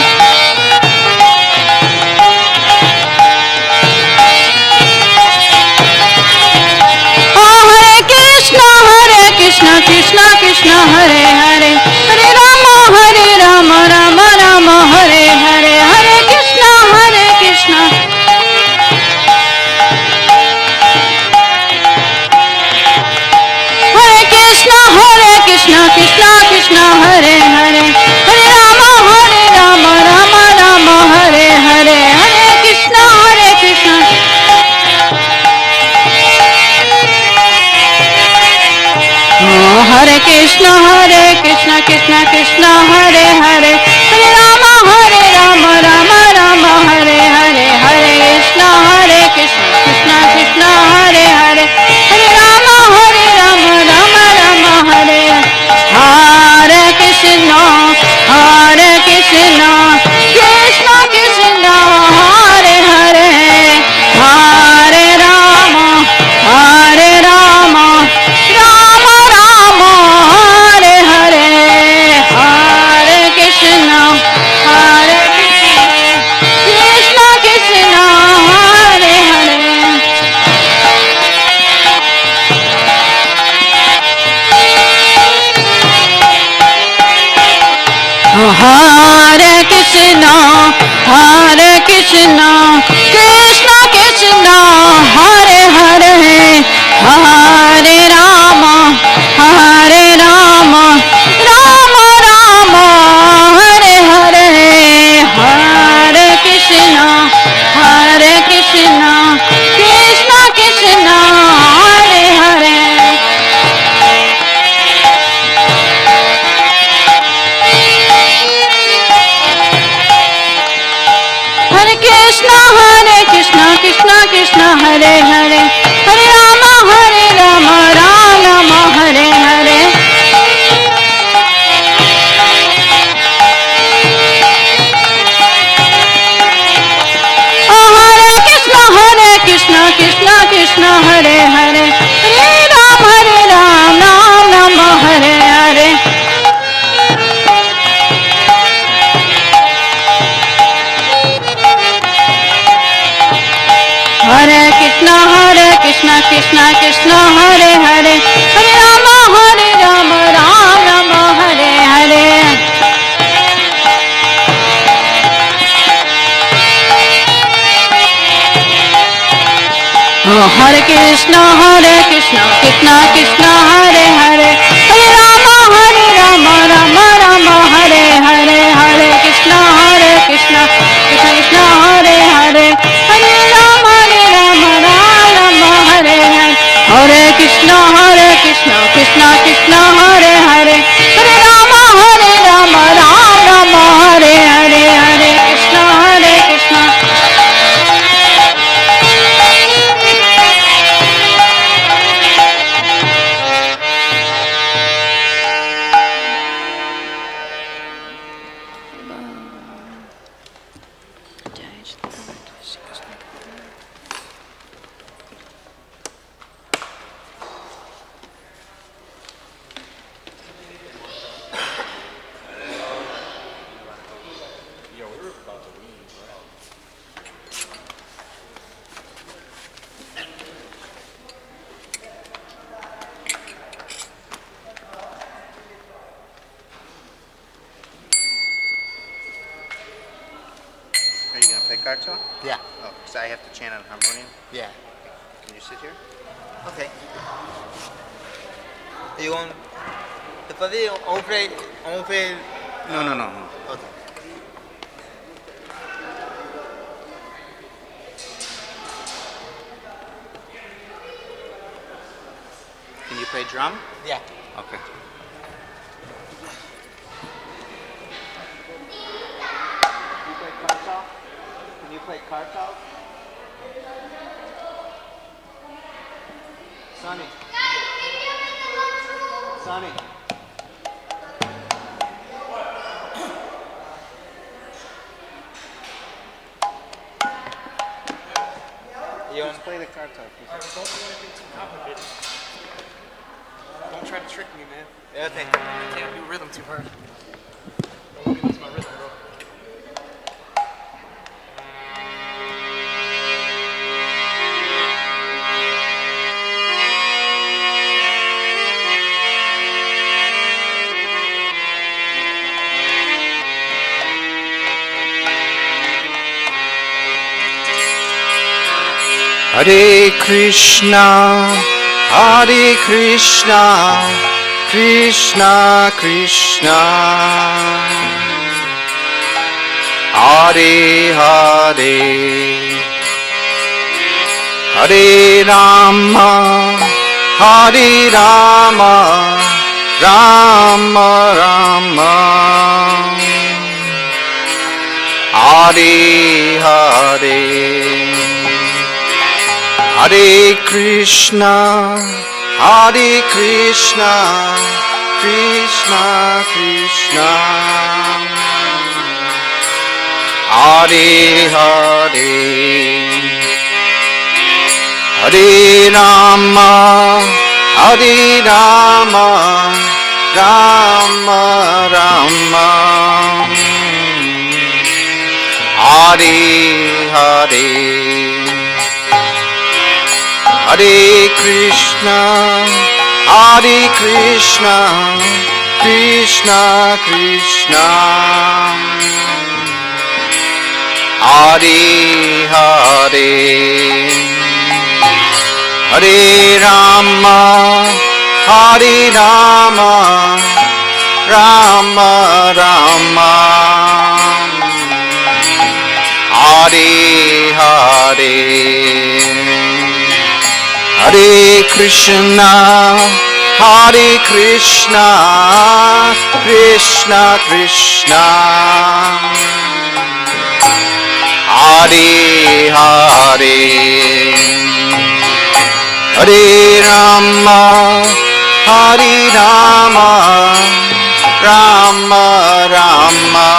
Krishna Krishna Hare Hare Hare Rama Rama Rama Hare Hare Hare Krishna Hare Krishna Krishna Krishna Hare Hare Hare Rama Rama Rama Hare Hare Hare Krishna Hare Krishna Krishna Krishna Hare Hare Hare Rama Rama Rama Hare Hare Hare Krishna Krishna Krishna Hare Hare Hare Rama Rama Rama Hare Hare Krishna Krishna Krishna Hare Hare Hare Rama Rama Rama Hare Hare Hare Krishna Krishna Krishna Hare Hare Hare Krishna Krishna Krishna Hare Hare Hare Rama Rama Rama Hare Hare Hare Krishna Krishna Krishna Hare Hare Hare Krishna Krishna Krishna Hare Hare Hare Rama Rama Hare Hare Hare Krishna Krishna Hare Hare Hare Rama Rama Hare Hare Hare Krishna Krishna Hare Hare Hare Rama Rama Hare Hare Hare Krishna Krishna Hare Hare Hare Rama Rama Hare Hare Hare Krishna Krishna Hare Hare Hare Rama Rama Hare Hare Hare Krishna Krishna Hare Hare Hare Rama Rama Hare Hare Hare Krishna Are you going to play Kartal? Yeah. Oh, so I have to chant on harmonium? Yeah. Can you sit here? Okay. You want the pavilion open? No. Okay. Can you play drum? Yeah. Okay. Can you play kartal? Sonny. You want to play the kartal? Alright, don't do anything too complicated. Don't try to trick me, man. Okay. I can't do rhythm too hard. Don't let me lose my rhythm, bro. Hare Krishna, Krishna Krishna, Hare Hare, Hare Rama, Rama Rama, Hare Hare. Hare Krishna, Krishna Krishna, Hare Hare, Hare Rama, Rama Rama, Hare Hare. Hare Krishna, Krishna Krishna, Hare Hare, Hare Rama, Rama Rama, Hare Hare. Hare Krishna, Krishna Krishna, Hare Hare, Hare Rama, Rama Rama,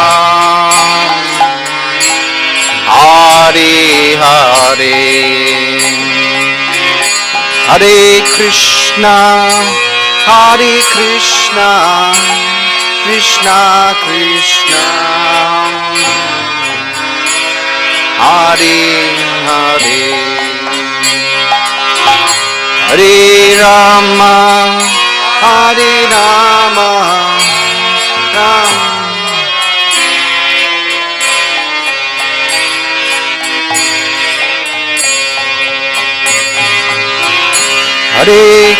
Hare Hare. Hare Krishna, Krishna Krishna, Hare Hare, Hare Rama, Rama. Hare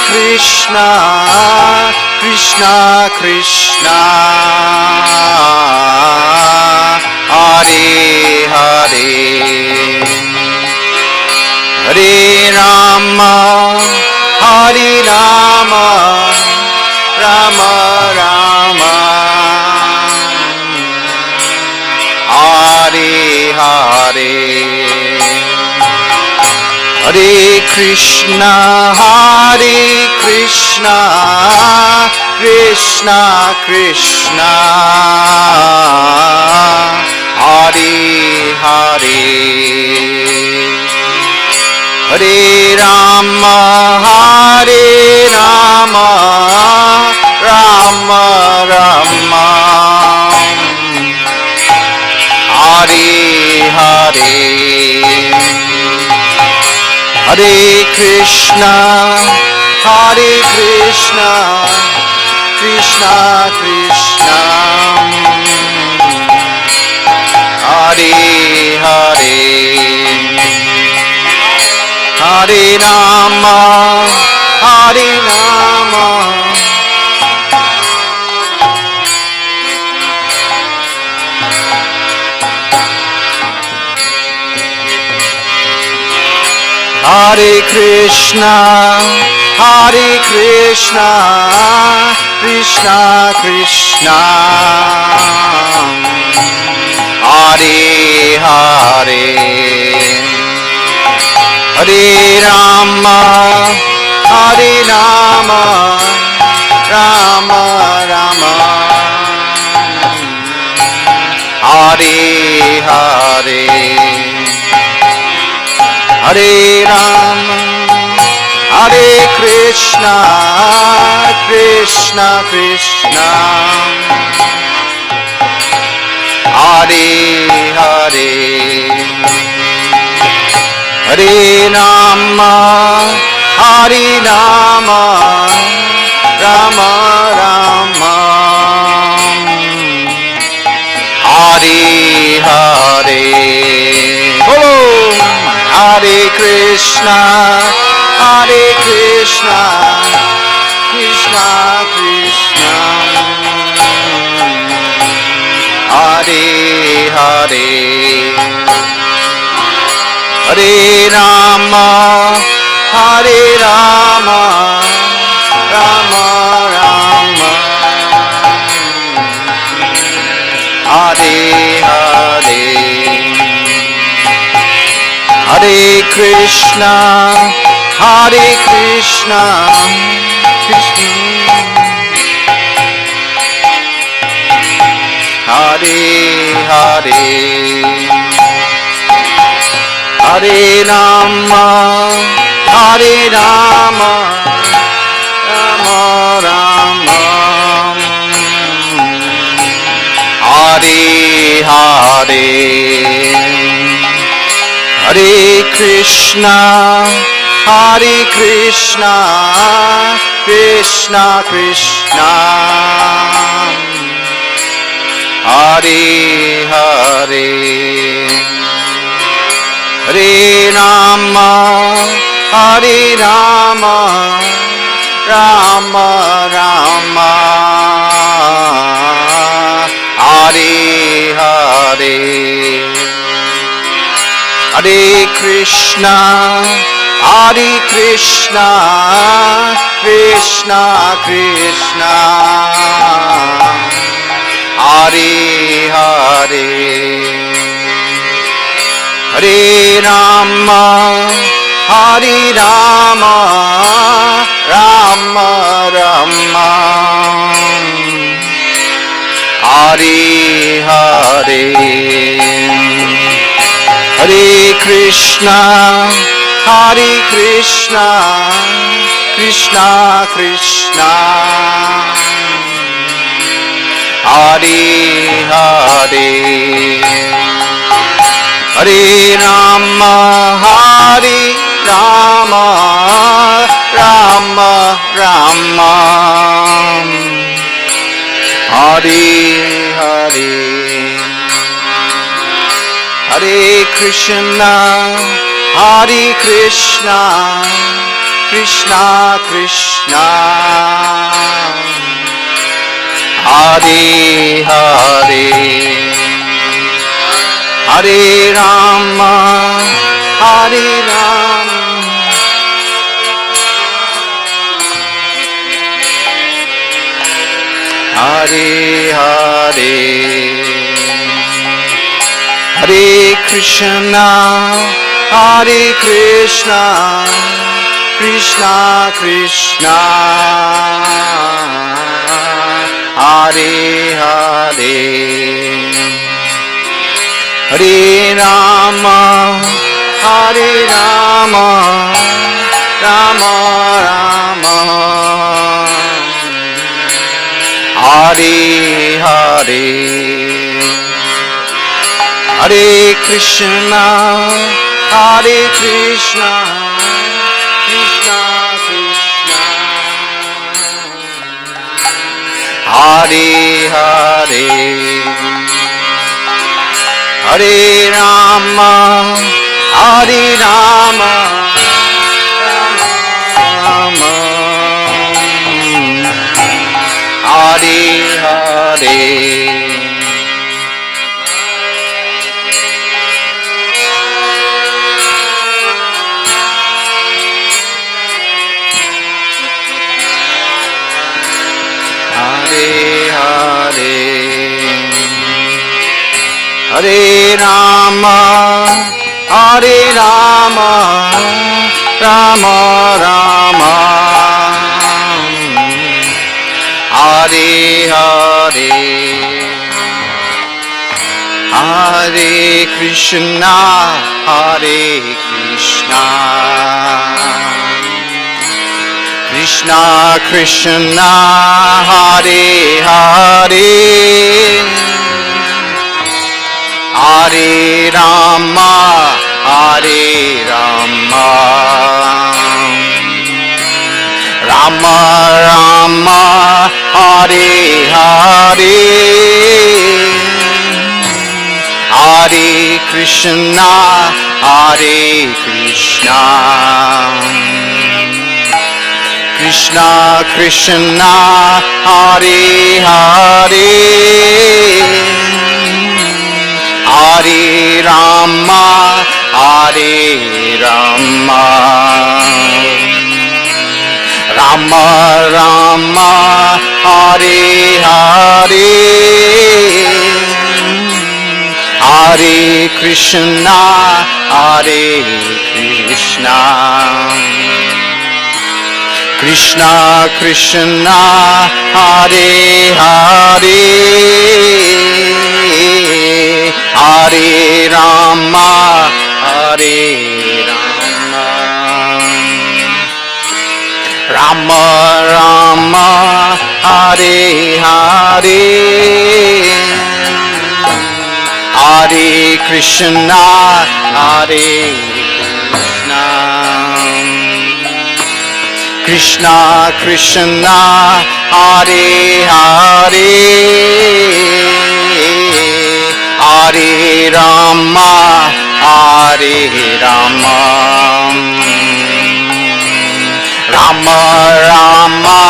Krishna, Krishna Krishna, Hare Hare, Hare Rama, Rama Rama, Hare Hare. Hare Krishna, Krishna Krishna, Hare Hare, Hare Rama, Rama Rama, Hare Hare. Hare Krishna, Krishna Krishna, Hare Hare, Hare Rama, Hare Rama, Hare Krishna, Hare Krishna, Krishna Krishna, Hare Hare, Hare Rama, Hare Rama, Rama Rama, Hare Hare, Hare Rama, Hare Krishna, Krishna Krishna, Hare Hare, Hare Rama, Hare Rama, Rama Rama, Hare Hare. Oh, Hare Krishna, Hare Krishna, Krishna Krishna, Hare Hare, Hare Rama, Hare Rama, Rama Rama, Hare Hare, Hare Krishna, Hare Krishna, Krishna, Hare Hare, Hare Rama, Hare Rama, Rama Rama, Hare Hare, Hare Krishna, Hare Krishna, Krishna Krishna, Hare Hare, Hare Rama, Hare Rama, Rama Rama, Hare Hare, Hare Krishna, Hare Krishna, Krishna Krishna, Hare Hare, Hare Rama, Hare Rama, Rama Rama, Hare Hare, Hare Krishna, Hare Krishna, Krishna Krishna, Hare Hare, Hare Rama, Hare Rama, Rama Rama, Hare Hare, Hare Krishna, Hare Krishna, Krishna Krishna, Hare Hare, Hare Rama, Hare Rama, Hare Hare, Hare Krishna, Hare Krishna, Krishna Krishna, Hare Hare, Hare Rama, Hare Rama, Rama Rama, Hare Hare, Hare Krishna, Hare Krishna, Krishna Krishna, Hare Hare, Hare Rama, Hare Rama, Hare Rama, Hare Rama, Rama Rama, Hare Hare, Hare Krishna, Hare Krishna, Krishna Krishna, Hare Hare, Hare Rama, Hare Rama, Rama Rama, Hare Hare, Hare Krishna, Hare Krishna, Krishna Krishna, Hare Hare, Hare Rama, Hare Rama, Rama Rama, Hare Hare, Hare Krishna, Hare Krishna, Krishna Krishna, Hare Hare, Hare Rama, Hare Rama, Rama Rama, Hare Hare, Hare Krishna, Hare Krishna, Krishna Krishna, Hare Hare, Hare Rama, Hare Rama, Rama Rama,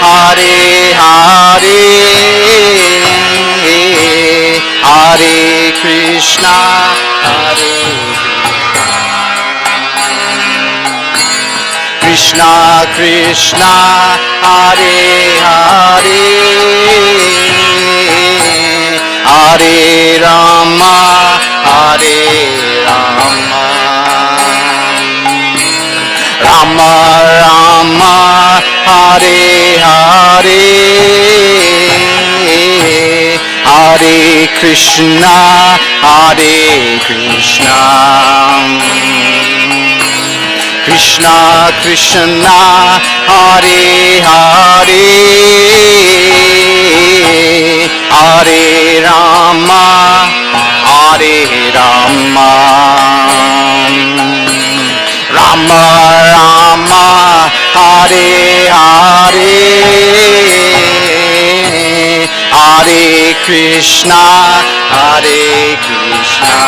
Hare Hare, Hare Krishna, Hare Krishna Krishna, Hare Hare, Hare Rama, Hare Rama, Rama Rama, Hare Hare, Hare Krishna, Hare Krishna, Krishna Krishna, Hare Hare, Hare Rama, Hare Rama, Rama Rama, Hare Hare, Hare Krishna, Hare Krishna,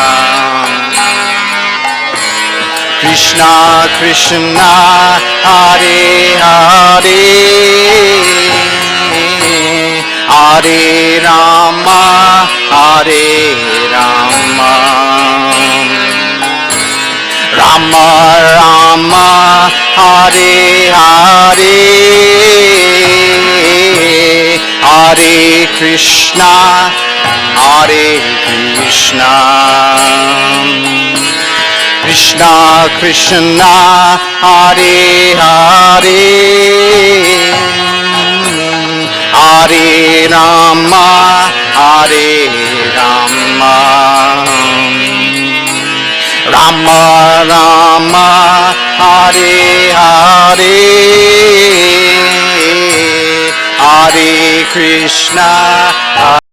Krishna Krishna, Hare Hare, Hare Rama, Hare Rama, Rama Rama, Hare Hare, Hare Krishna, Hare Krishna, Krishna Krishna, Hare Hare, Hare Rama, Hare Rama, Rama Rama, Hare Hare, Hare Krishna,